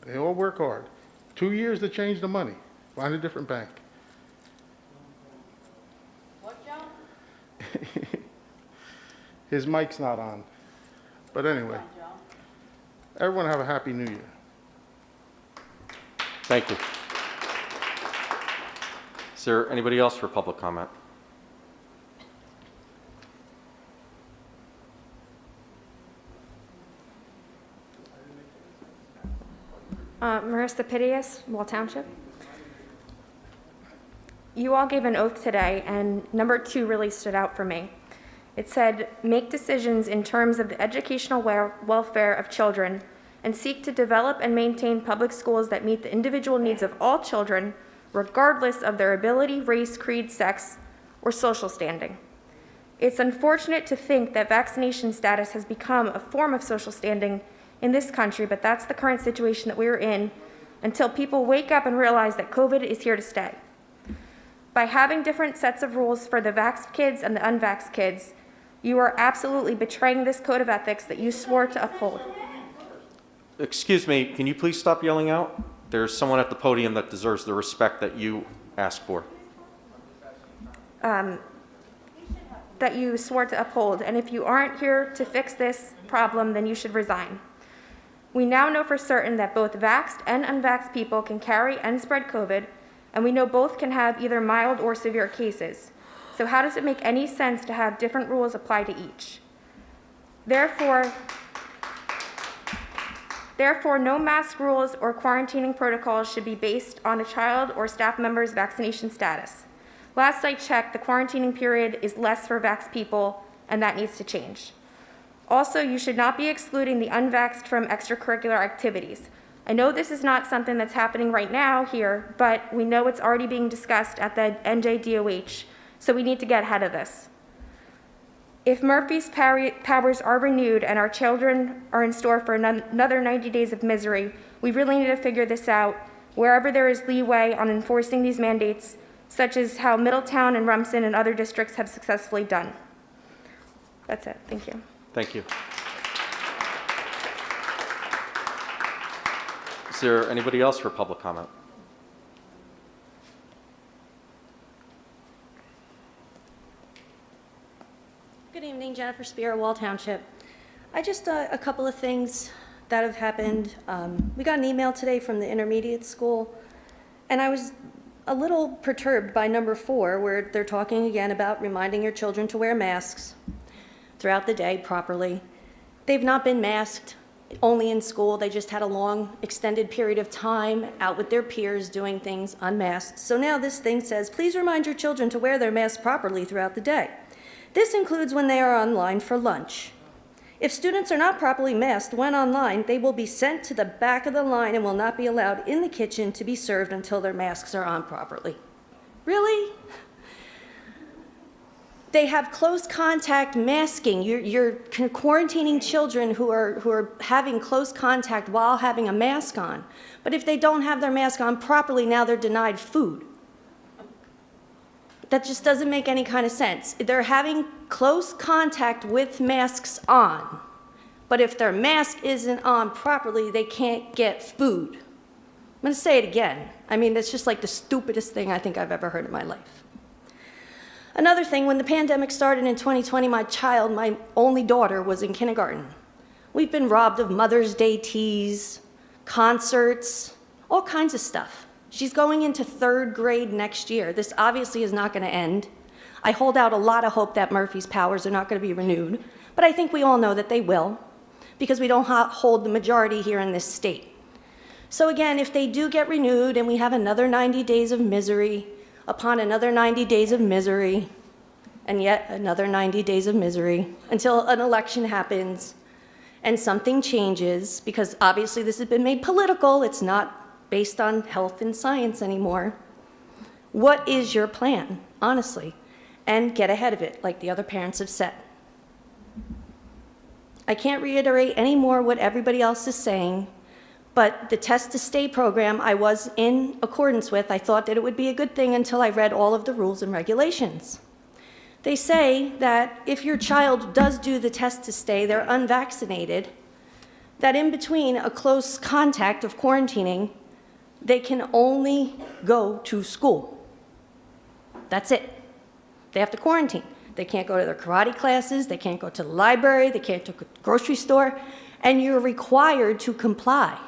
They all work hard. 2 years to change the money. Find a different bank. What, John? His mic's not on. But anyway, everyone have a happy new year. Thank you. Is there anybody else for public comment? Marissa Pitius, Wall Township. You all gave an oath today, and number 2 really stood out for me. It said, make decisions in terms of the educational welfare of children and seek to develop and maintain public schools that meet the individual needs of all children, regardless of their ability, race, creed, sex, or social standing. It's unfortunate to think that vaccination status has become a form of social standing in this country, but that's the current situation that we're in until people wake up and realize that COVID is here to stay. By having different sets of rules for the vaxxed kids and the unvaxxed kids, you are absolutely betraying this code of ethics that you swore to uphold. Excuse me, can you please stop yelling out? There's someone at the podium that deserves the respect that you asked for. That you swore to uphold, and if you aren't here to fix this problem, then you should resign. We now know for certain that both vaxxed and unvaxxed people can carry and spread COVID, and we know both can have either mild or severe cases. So how does it make any sense to have different rules apply to each? Therefore, no mask rules or quarantining protocols should be based on a child or staff member's vaccination status. Last I checked, the quarantining period is less for vaxxed people, and that needs to change. Also, you should not be excluding the unvaxxed from extracurricular activities. I know this is not something that's happening right now here, but we know it's already being discussed at the NJDOH, so we need to get ahead of this. If Murphy's powers are renewed and our children are in store for another 90 days of misery, we really need to figure this out wherever there is leeway on enforcing these mandates, such as how Middletown and Rumson and other districts have successfully done. That's it. Thank you. Thank you. Is there anybody else for public comment? Good evening, Jennifer Spear, Wall Township. I just, a couple of things that have happened. We got an email today from the intermediate school, and I was a little perturbed by number 4, where they're talking again about reminding your children to wear masks throughout the day properly. They've not been masked only in school. They just had a long, extended period of time out with their peers doing things unmasked. So now this thing says, please remind your children to wear their masks properly throughout the day. This includes when they are online for lunch. If students are not properly masked when online, they will be sent to the back of the line and will not be allowed in the kitchen to be served until their masks are on properly. Really? They have close contact masking. You're quarantining children who are having close contact while having a mask on. But if they don't have their mask on properly, now they're denied food. That just doesn't make any kind of sense. They're having close contact with masks on, but if their mask isn't on properly, they can't get food. I'm going to say it again. I mean, that's just like the stupidest thing I think I've ever heard in my life. Another thing, when the pandemic started in 2020, my only daughter, was in kindergarten. We've been robbed of Mother's Day teas, concerts, all kinds of stuff. She's going into 3rd grade next year. This obviously is not going to end. I hold out a lot of hope that Murphy's powers are not going to be renewed, but I think we all know that they will, because we don't hold the majority here in this state. So again, if they do get renewed and we have another 90 days of misery upon another 90 days of misery and yet another 90 days of misery until an election happens and something changes, because obviously this has been made political, it's not based on health and science anymore. What is your plan, honestly? And get ahead of it, like the other parents have said. I can't reiterate any more what everybody else is saying, but the Test to Stay program I was in accordance with. I thought that it would be a good thing until I read all of the rules and regulations. They say that if your child does do the Test to Stay, they're unvaccinated, that in between a close contact of quarantining, they can only go to school. That's it. They have to quarantine. They can't go to their karate classes, they can't go to the library, they can't go to the grocery store, and you're required to comply.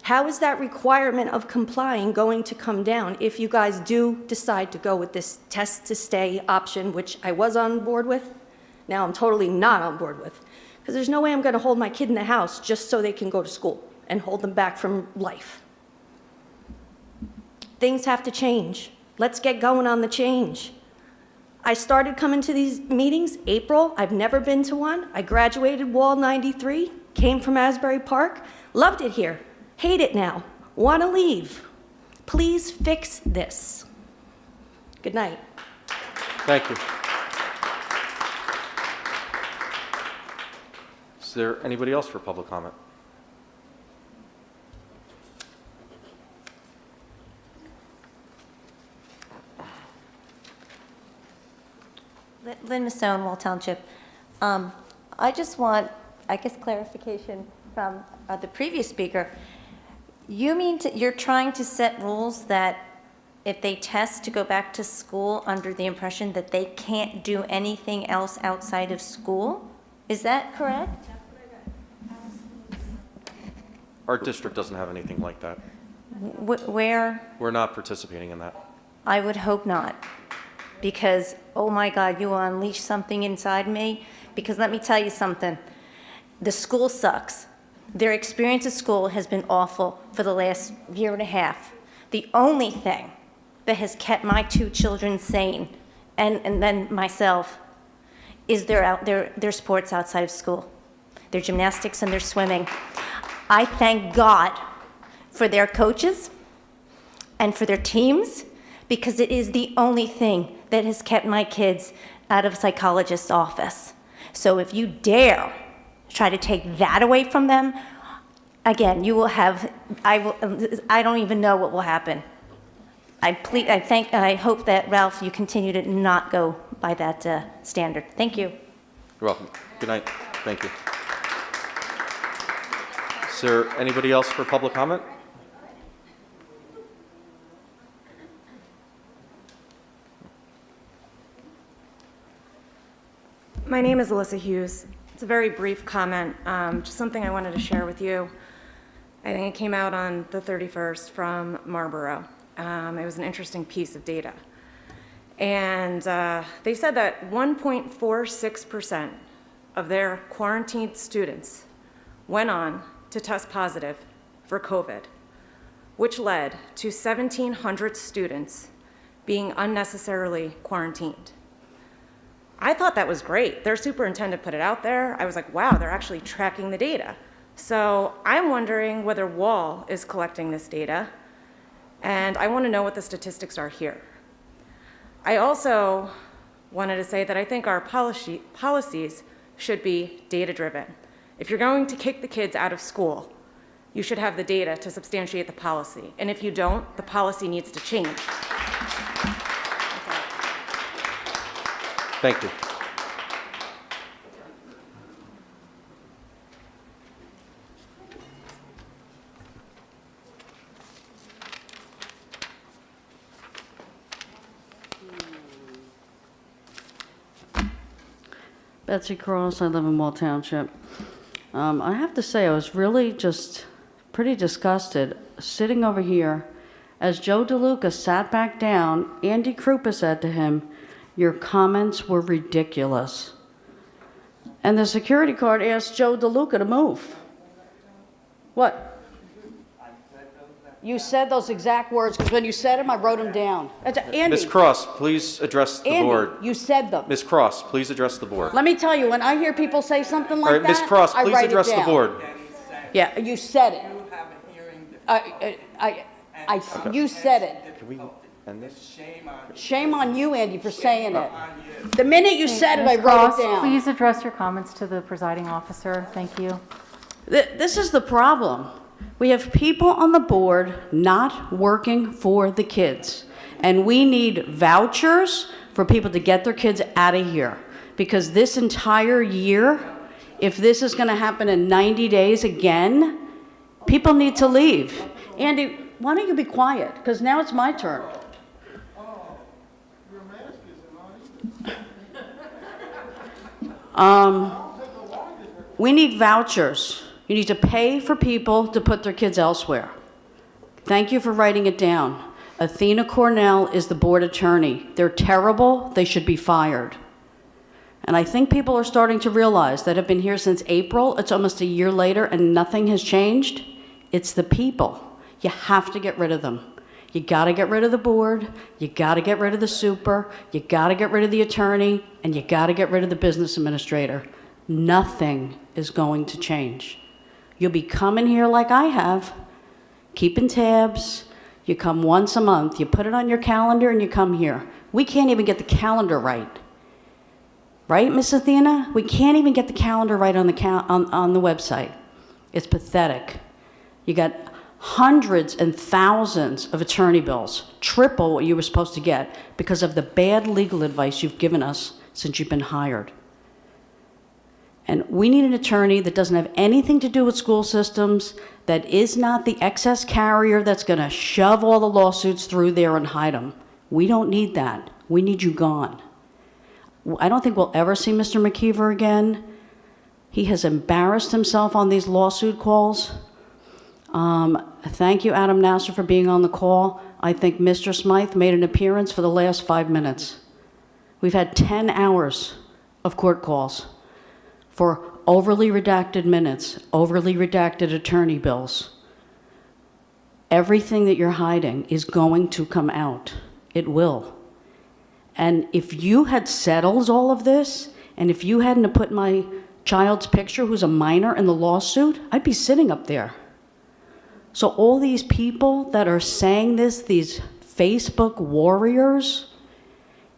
How is that requirement of complying going to come down if you guys do decide to go with this Test to Stay option, which I was on board with, now I'm totally not on board with? Because there's no way I'm going to hold my kid in the house just so they can go to school and hold them back from life. Things have to change. Let's get going on the change. I started coming to these meetings April. I've never been to one. I graduated Wall 93, came from Asbury Park, loved it here, hate it now, want to leave. Please fix this. Good night. Thank you. Is there anybody else for public comment? Lynn Masson, Wall Township. I just want, I guess, clarification from the previous speaker. You mean you're trying to set rules that if they test to go back to school under the impression that they can't do anything else outside of school? Is that correct? Our district doesn't have anything like that. Where? We're not participating in that. I would hope not. Because, oh my God, you will unleash something inside me. Because let me tell you something. The school sucks. Their experience at school has been awful for the last year and a half. The only thing that has kept my two children sane, and then myself, is their sports outside of school. Their gymnastics and their swimming. I thank God for their coaches and for their teams, because it is the only thing that has kept my kids out of a psychologist's office. So if you dare try to take that away from them, again, you will have, I don't even know what will happen. I hope that, Ralph, you continue to not go by that standard. Thank you. You're welcome. Good night. Thank you. Is there anybody else for public comment? My name is Alyssa Hughes. It's a very brief comment, just something I wanted to share with you. I think it came out on the 31st from Marlboro. It was an interesting piece of data. And they said that 1.46% of their quarantined students went on to test positive for COVID, which led to 1,700 students being unnecessarily quarantined. I thought that was great. Their superintendent put it out there. I was like, wow, they're actually tracking the data. So I'm wondering whether Wall is collecting this data, and I want to know what the statistics are here. I also wanted to say that I think our policies should be data-driven. If you're going to kick the kids out of school, you should have the data to substantiate the policy. And if you don't, the policy needs to change. Thank you. Betsy Cross, I live in Wall Township. I have to say, I was really just pretty disgusted sitting over here as Joe DeLuca sat back down. Andy Krupa said to him, "Your comments were ridiculous." And the security guard asked Joe DeLuca to move. What? You said those exact words, because when you said them, I wrote them down. Andy. Ms. Cross, please address the Andy, board. you said them. Ms. Cross, please address the board. Let me tell you, when I hear people say something like All right, that, Ms. Cross, I please write it address the down. board. Yeah, you said it. You said it. Can we end this? Shame on you, Andy, for saying it. The minute you said it, I Ms. wrote Cross, it down. please address your comments to the presiding officer. Thank you. This is the problem. We have people on the board not working for the kids. And we need vouchers for people to get their kids out of here. Because this entire year, if this is going to happen in 90 days again, people need to leave. Andy, why don't you be quiet? Because now it's my turn. We need vouchers. You need to pay for people to put their kids elsewhere. Thank you for writing it down. Athena Cornell is the board attorney. They're terrible. They should be fired. And I think people are starting to realize that have been here since April. It's almost a year later and nothing has changed. It's the people. You have to get rid of them. You got to get rid of the board. You got to get rid of the super. You got to get rid of the attorney. And you got to get rid of the business administrator. Nothing is going to change. You'll be coming here like I have, keeping tabs. You come once a month. You put it on your calendar and you come here. We can't even get the calendar right. Right, Miss Athena? We can't even get the calendar right on the website. It's pathetic. You got hundreds and thousands of attorney bills, triple what you were supposed to get because of the bad legal advice you've given us since you've been hired. And we need an attorney that doesn't have anything to do with school systems, that is not the excess carrier that's going to shove all the lawsuits through there and hide them. We don't need that. We need you gone. I don't think we'll ever see Mr. McKeever again. He has embarrassed himself on these lawsuit calls. Thank you, Adam Nasser, for being on the call. I think Mr. Smythe made an appearance for the last 5 minutes. We've had 10 hours of court calls for overly redacted minutes, overly redacted attorney bills. Everything that you're hiding is going to come out. It will. And if you had settled all of this, and if you hadn't put my child's picture, who's a minor, in the lawsuit, I'd be sitting up there. So all these people that are saying this, these Facebook warriors,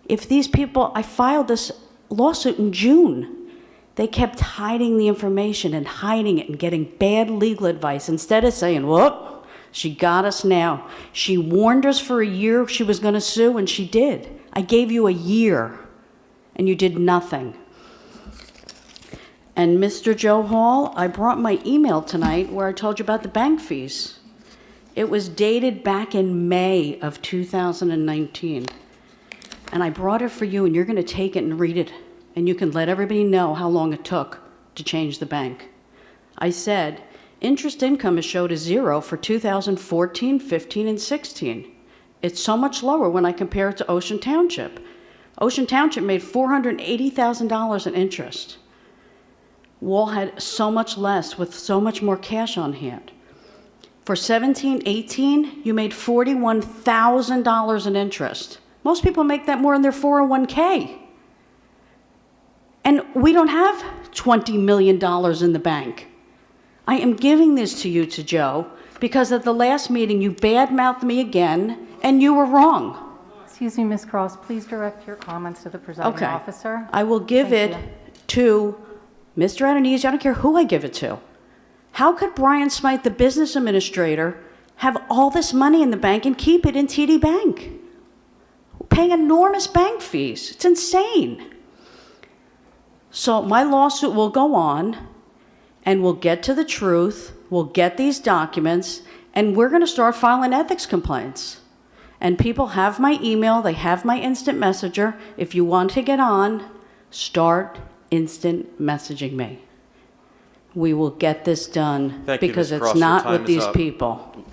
if these people, I filed this lawsuit in June. They kept hiding the information and hiding it and getting bad legal advice instead of saying, whoop, she got us now. She warned us for a year she was going to sue, and she did. I gave you a year, and you did nothing. And Mr. Joe Hall, I brought my email tonight where I told you about the bank fees. It was dated back in May of 2019. And I brought it for you, and you're going to take it and read it. And you can let everybody know how long it took to change the bank. I said, interest income is showed as 0 for 2014, 15, and 16. It's so much lower when I compare it to Ocean Township. Ocean Township made $480,000 in interest. Wall had so much less with so much more cash on hand. For 17, 18, you made $41,000 in interest. Most people make that more in their 401k. And we don't have $20 million in the bank. I am giving this to you, to Joe, because at the last meeting you badmouthed me again, and you were wrong. Excuse me, Ms. Cross, please direct your comments to the presiding officer. I will give it to Mr. Adenese. I don't care who I give it to. How could Brian Smythe, the business administrator, have all this money in the bank and keep it in TD Bank? Paying enormous bank fees. It's insane. So my lawsuit will go on, and we'll get to the truth, we'll get these documents, and we're going to start filing ethics complaints. And people have my email, they have my instant messenger. If you want to get on, start instant messaging me. We will get this done because it's not with these people.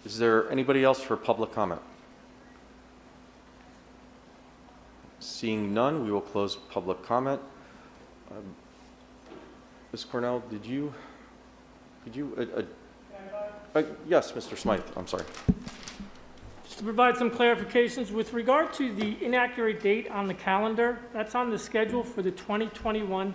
Is there anybody else for public comment? Seeing none, we will close public comment. Ms. Cornell, yes, Mr. Smythe, I'm sorry. Just to provide some clarifications with regard to the inaccurate date on the calendar, that's on the schedule for the 2021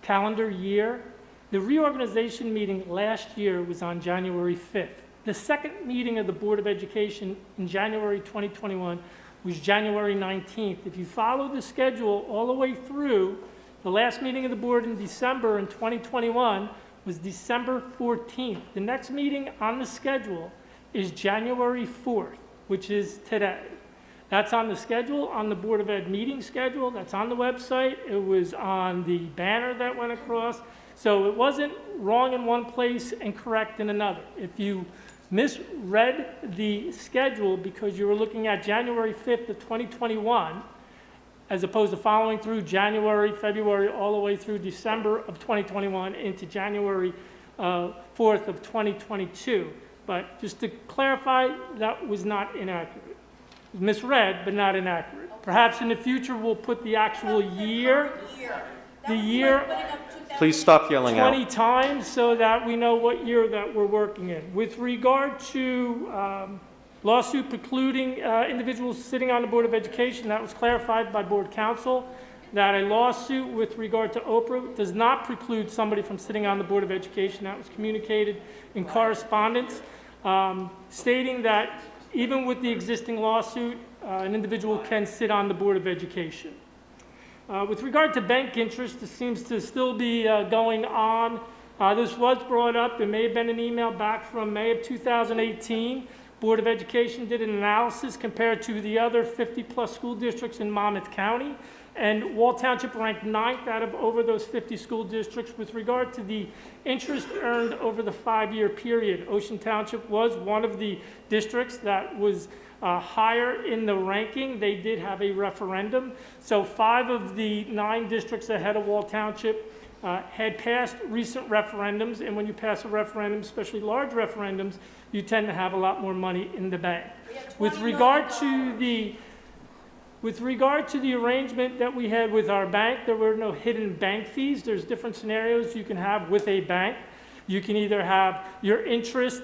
calendar year. The reorganization meeting last year was on January 5th. The second meeting of the Board of Education in January 2021 was January 19th. If you follow the schedule all the way through, the last meeting of the board in December in 2021 was December 14th. The next meeting on the schedule is January 4th, which is today. That's on the schedule, on the Board of Ed meeting schedule. That's on the website. It was on the banner that went across. So it wasn't wrong in one place and correct in another. If you misread the schedule because you were looking at January 5th of 2021, as opposed to following through January, February, all the way through December of 2021 into January 4th of 2022. But just to clarify, that was not inaccurate. It was misread, but not inaccurate. Perhaps in the future we'll put the actual year, the year, please stop yelling 20 out. times so that we know what year that we're working in. With regard to lawsuit precluding individuals sitting on the Board of Education, that was clarified by Board Counsel, that a lawsuit with regard to Oprah does not preclude somebody from sitting on the Board of Education. That was communicated in correspondence, stating that even with the existing lawsuit, an individual can sit on the Board of Education. With regard to bank interest, this seems to still be going on. This was brought up. There may have been an email back from May of 2018. Board of Education did an analysis compared to the other 50-plus school districts in Monmouth County, and Wall Township ranked 9th out of over those 50 school districts with regard to the interest earned over the 5-year period. Ocean Township was one of the districts that was higher in the ranking. They did have a referendum. So 5 of the 9 districts ahead of Wall Township had passed recent referendums, and when you pass a referendum, especially large referendums, you tend to have a lot more money in the bank. With regard to the arrangement that we had with our bank, there were no hidden bank fees. There's different scenarios you can have with a bank. You can either have your interest,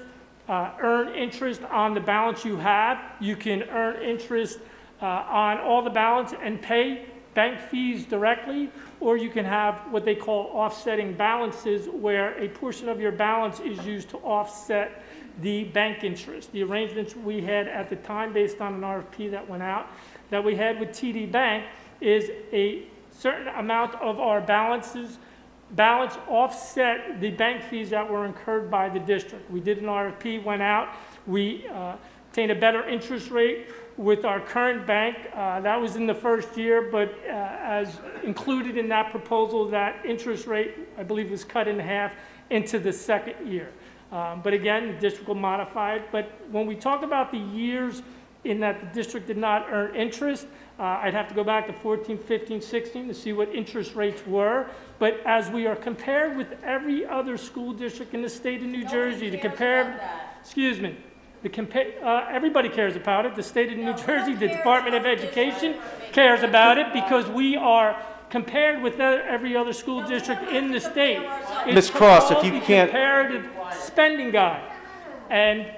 earn interest on the balance you have. You can earn interest on all the balance and pay bank fees directly, or you can have what they call offsetting balances, where a portion of your balance is used to offset the bank interest. The arrangements we had at the time, based on an RFP that went out, that we had with TD Bank, is a certain amount of our balance offset the bank fees that were incurred by the district. We did an RFP, went out, we obtained a better interest rate with our current bank. That was in the first year, but as included in that proposal, that interest rate, I believe, was cut in half into the second year. But again, the district will modify it. But when we talk about the years in that the district did not earn interest, I'd have to go back to 14, 15, 16 to see what interest rates were. But as we are compared with every other school everybody cares about it. The state of New Jersey, the Department of Education cares about it, because we are compared with every other school district in the state. Ms. Cross, if you can't... comparative spending guide. And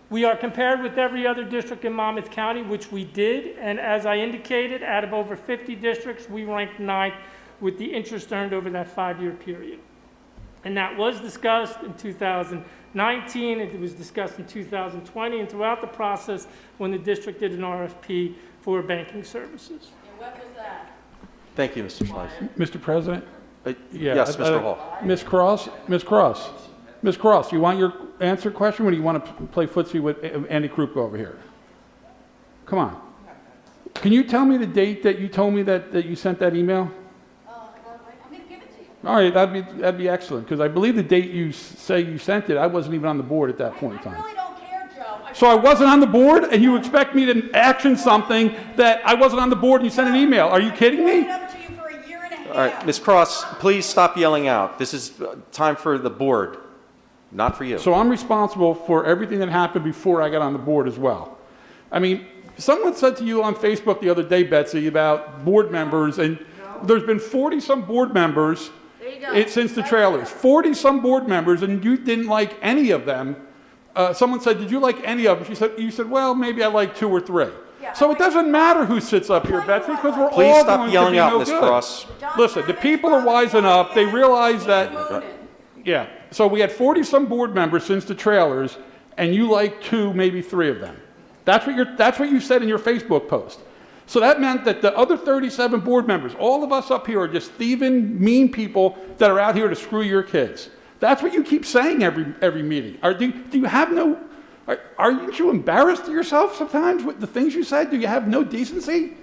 we are compared with every other district in Monmouth County, which we did. And as I indicated, out of over 50 districts, we ranked 9th with the interest earned over that 5-year period. And that was discussed in 2019, it was discussed in 2020, and throughout the process when the district did an RFP for banking services. And when was that? Thank you, Mr. Slice. Mr. President? Yes, Mr. Hall. Ms. Cross, do you want your answer question, or do you want to play footsie with Andy Krupa over here? Come on. Can you tell me the date that you told me that you sent that email? I'm going to give it to you. All right, that'd be excellent, because I believe the date you say you sent it, I wasn't even on the board at that point in time. I really don't care, Joe. So I wasn't on the board, and you expect me to action something that I wasn't on the board, and you sent an email. Are you kidding me? All right, Ms. Cross, please stop yelling out. This is time for the board, not for you. So I'm responsible for everything that happened before I got on the board as well. I mean, someone said to you on Facebook the other day, Betsy, about board members, and there's been 40-some board members since the trailers. 40-some board members, and you didn't like any of them. Someone said, did you like any of them? You said, well, maybe I like 2 or 3. So it doesn't matter who sits up here, Betsy, because we're all going to be no good. Please stop yelling out, Ms. Cross. Listen, the people are wising up. They realize that, yeah. So we had 40-some board members since the trailers, and you like 2, maybe 3 of them. That's what you said in your Facebook post. So that meant that the other 37 board members, all of us up here, are just thieving, mean people that are out here to screw your kids. That's what you keep saying every meeting. Do you have no... Aren't you embarrassed of yourself sometimes with the things you said? Do you have no decency?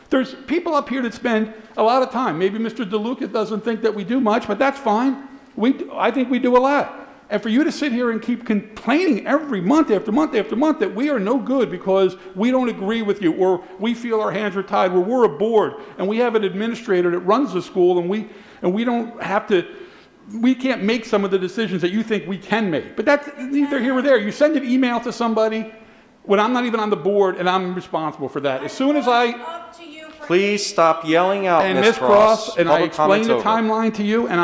There's people up here that spend a lot of time. Maybe Mr. DeLuca doesn't think that we do much, but that's fine. I think we do a lot. And for you to sit here and keep complaining every month after month after month that we are no good because we don't agree with you, or we feel our hands are tied, where we're a board and we have an administrator that runs the school, and we don't have to... We can't make some of the decisions that you think we can make. But that's neither here or there. You send an email to somebody when I'm not even on the board, and I'm responsible for that. As soon as Please stop yelling out, and Ms. Cross. And I explained the timeline to you, and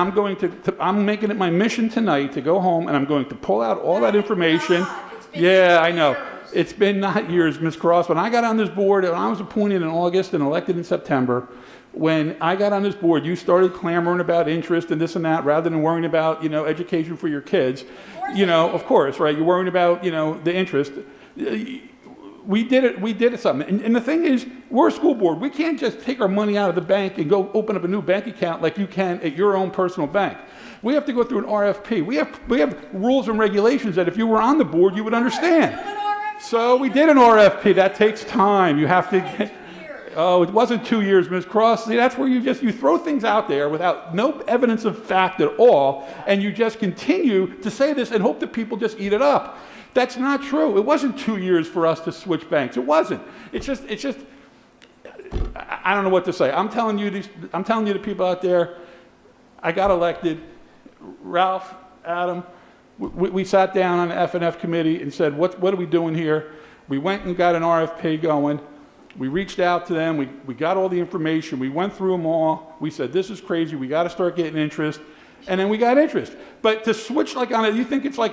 I'm making it my mission tonight to go home, and I'm going to pull out all that information. Yeah, I know. It's been not years, Ms. Cross. When I got on this board, when I was appointed in August and elected in September, when I got on this board, you started clamoring about interest and this and that, rather than worrying about, education for your kids. Of course, right? You're worrying about, the interest. we did it something. And the thing is, we're a school board. We can't just take our money out of the bank and go open up a new bank account like you can at your own personal bank. We have to go through an RFP. We have rules and regulations that if you were on the board, you would understand. So we did an RFP. That takes time. You have to get, oh, it wasn't 2 years, Ms. Cross. See, that's where you throw things out there without no evidence of fact at all, and you just continue to say this and hope that people just eat it up. That's not true. It wasn't 2 years for us to switch banks. It wasn't. It's just, I don't know what to say. I'm telling you the people out there, I got elected. Ralph, Adam, we sat down on the F&F committee and said, what are we doing here? We went and got an RFP going. We reached out to them. We got all the information. We went through them all. We said, this is crazy. We got to start getting interest. And then we got interest. But to switch like on it, you think it's like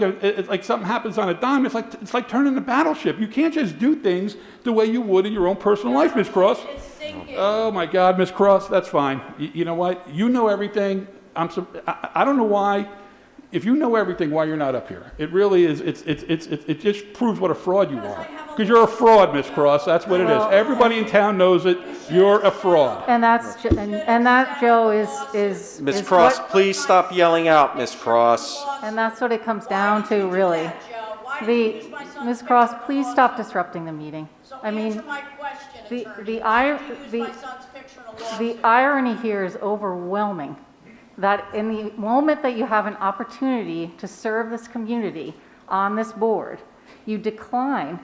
something happens on a dime. It's like turning a battleship. You can't just do things the way you would in your own personal life, Ms. Cross. Oh my God, Ms. Cross, that's fine. You know what? You know everything. I don't know why. If you know everything, why you're not up here? It really is. It just proves what a fraud you are. Because you're a fraud, Ms. Cross. That's what it is. Everybody in town knows it. You're a fraud. And that's, and that, Joe, is Ms. Cross, please stop yelling out, Ms. Cross. And that's what it comes down to, really. Ms. Cross, please stop disrupting the meeting. I mean, the irony here is overwhelming. That in the moment that you have an opportunity to serve this community on this board, you decline,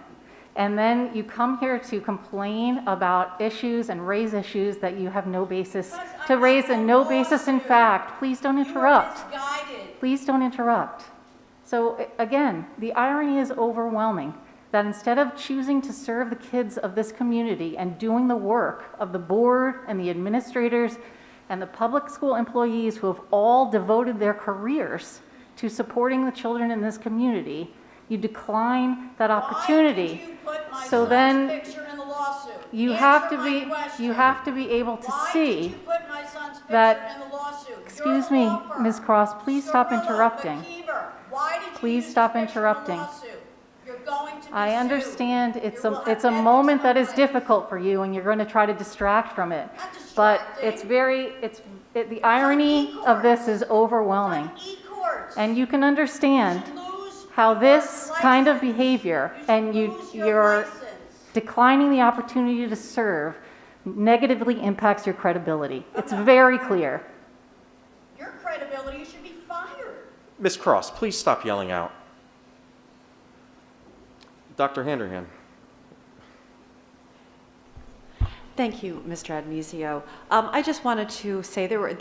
and then you come here to complain about issues and raise issues that you have no basis to raise and no basis in fact. Please don't interrupt. Please don't interrupt. So again, the irony is overwhelming that instead of choosing to serve the kids of this community and doing the work of the board and the administrators and the public school employees who have all devoted their careers to supporting the children in this community, you decline that opportunity. So then you have to be able to see that, excuse me, Ms. Cross, please stop interrupting. Please stop interrupting. I understand it's a moment that is difficult for you and you're going to try to distract from it. But the irony of this is overwhelming. And you can understand how this kind of behavior and you're declining the opportunity to serve negatively impacts your credibility. It's very clear. Your credibility should be fired. Ms. Cross, please stop yelling out. Dr. Handerhan. Thank you, Mr. Admisio. I just wanted to say there were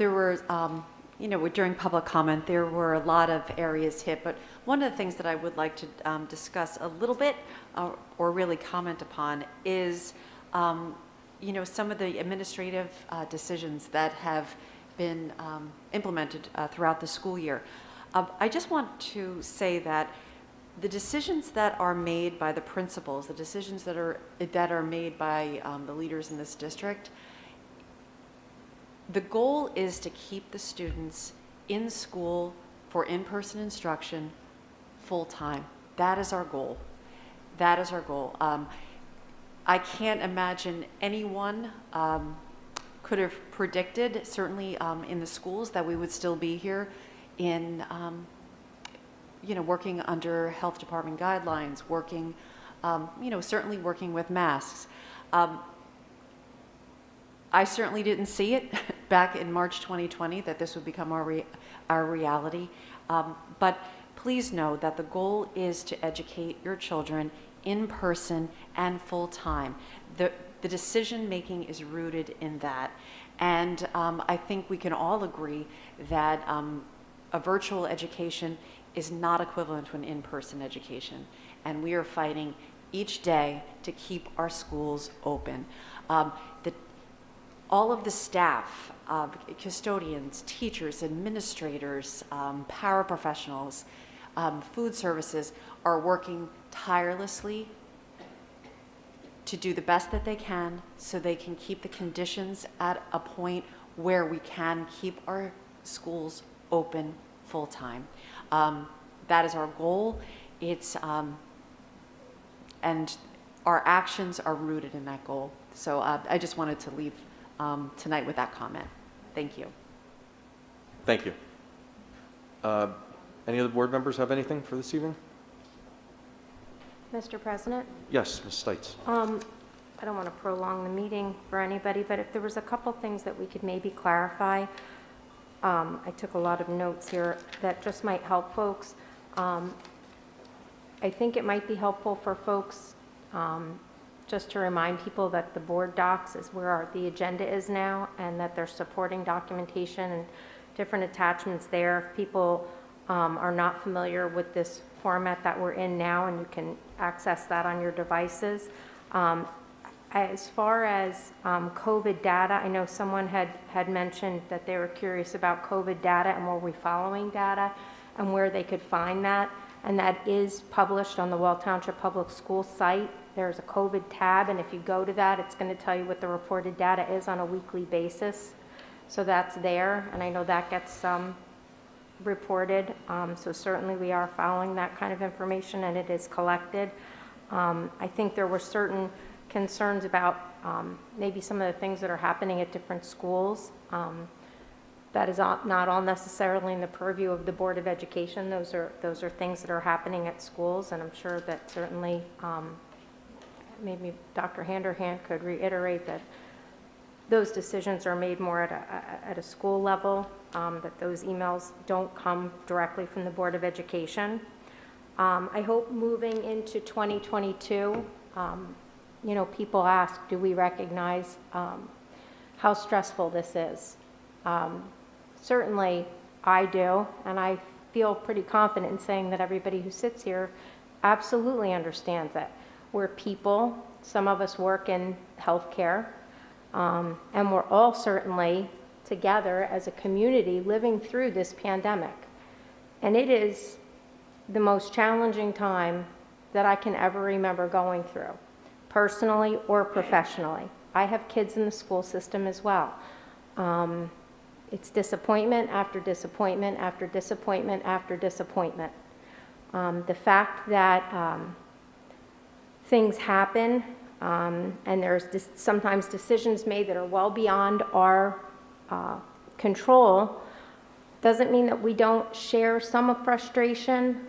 during public comment, there were a lot of areas hit, but one of the things that I would like to discuss a little bit or really comment upon is, some of the administrative decisions that have been implemented throughout the school year. I just want to say that the decisions that are made by the principals, the decisions that are made by the leaders in this district, the goal is to keep the students in school for in-person instruction full-time. That is our goal. That is our goal. I can't imagine anyone could have predicted, certainly in the schools, that we would still be here in working under health department guidelines, working, certainly working with masks. I certainly didn't see it back in March 2020 that this would become our reality. But please know that the goal is to educate your children in person and full time. The decision making is rooted in that. And I think we can all agree that a virtual education is not equivalent to an in-person education. And we are fighting each day to keep our schools open. All of the staff, custodians, teachers, administrators, paraprofessionals, food services are working tirelessly to do the best that they can so they can keep the conditions at a point where we can keep our schools open full-time. That is our goal. And our actions are rooted in that goal. So I just wanted to leave tonight with that comment. Thank you. Thank you. Any other board members have anything for this evening? Mr. President? Yes, Ms. Stites. I don't want to prolong the meeting for anybody, but if there was a couple things that we could maybe clarify, I took a lot of notes here that just might help folks. I think it might be helpful for folks just to remind people that the board docs is where the agenda is now, and that there's supporting documentation and different attachments there. If people are not familiar with this format that we're in now, and you can access that on your devices. As far as COVID data, I know someone had mentioned that they were curious about COVID data and were we following data and where they could find that. And that is published on the Wall Township Public School site. There's a COVID tab, and if you go to that, it's going to tell you what the reported data is on a weekly basis. So that's there, and I know that gets reported. So certainly we are following that kind of information, and it is collected. I think there were certain concerns about maybe some of the things that are happening at different schools. That is not all necessarily in the purview of the Board of Education. Those are things that are happening at schools, and I'm sure that certainly maybe Dr. Handerhan could reiterate that those decisions are made more at a school level, that those emails don't come directly from the Board of Education. I hope moving into 2022, you know, people ask, do we recognize how stressful this is? Certainly I do, and I feel pretty confident in saying that everybody who sits here absolutely understands that. We're people, some of us work in healthcare, and we're all certainly together as a community living through this pandemic. And it is the most challenging time that I can ever remember going through, personally or professionally. I have kids in the school system as well. It's disappointment after disappointment after disappointment after disappointment. The fact that things happen and there's sometimes decisions made that are well beyond our control doesn't mean that we don't share some of frustration,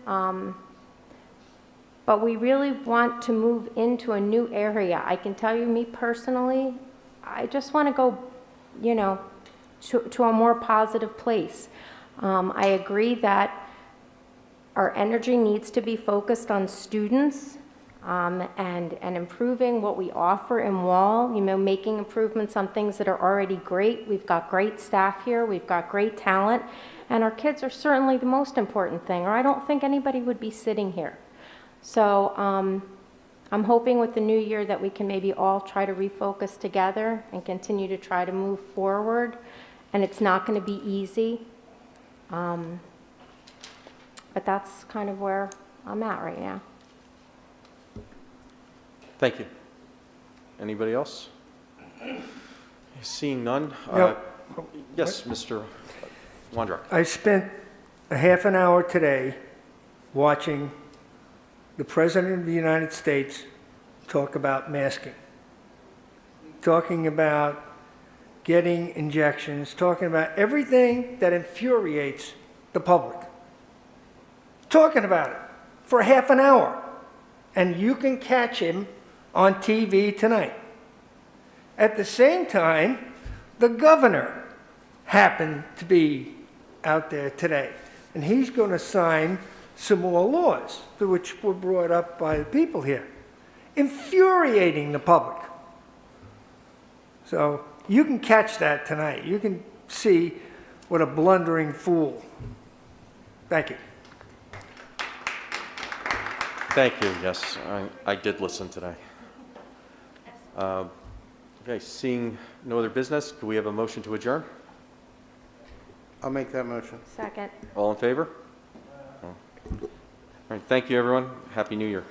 but we really want to move into a new area. I can tell you, me personally, I just want to go, you know, to a more positive place. I agree that our energy needs to be focused on students and improving what we offer in Wall, you know, making improvements on things that are already great. We've got great staff here, we've got great talent, and our kids are certainly the most important thing, or I don't think anybody would be sitting here. So I'm hoping with the new year that we can maybe all try to refocus together and continue to try to move forward. And it's not going to be easy, but that's kind of where I'm at right now. Thank you. Anybody else? Seeing none. Yes, Mr. Wondrak. I spent a half an hour today watching the President of the United States talk about masking, talking about getting injections, talking about everything that infuriates the public. Talking about it for half an hour. And you can catch him on TV tonight. At the same time, the governor happened to be out there today. And he's going to sign some more laws, which were brought up by the people here, infuriating the public. So you can catch that tonight. You can see what a blundering fool. Thank you. Thank you. Yes, I did listen today. Okay, seeing no other business, do we have a motion to adjourn? I'll make that motion. Second. All in favor? All right, thank you, everyone. Happy New Year.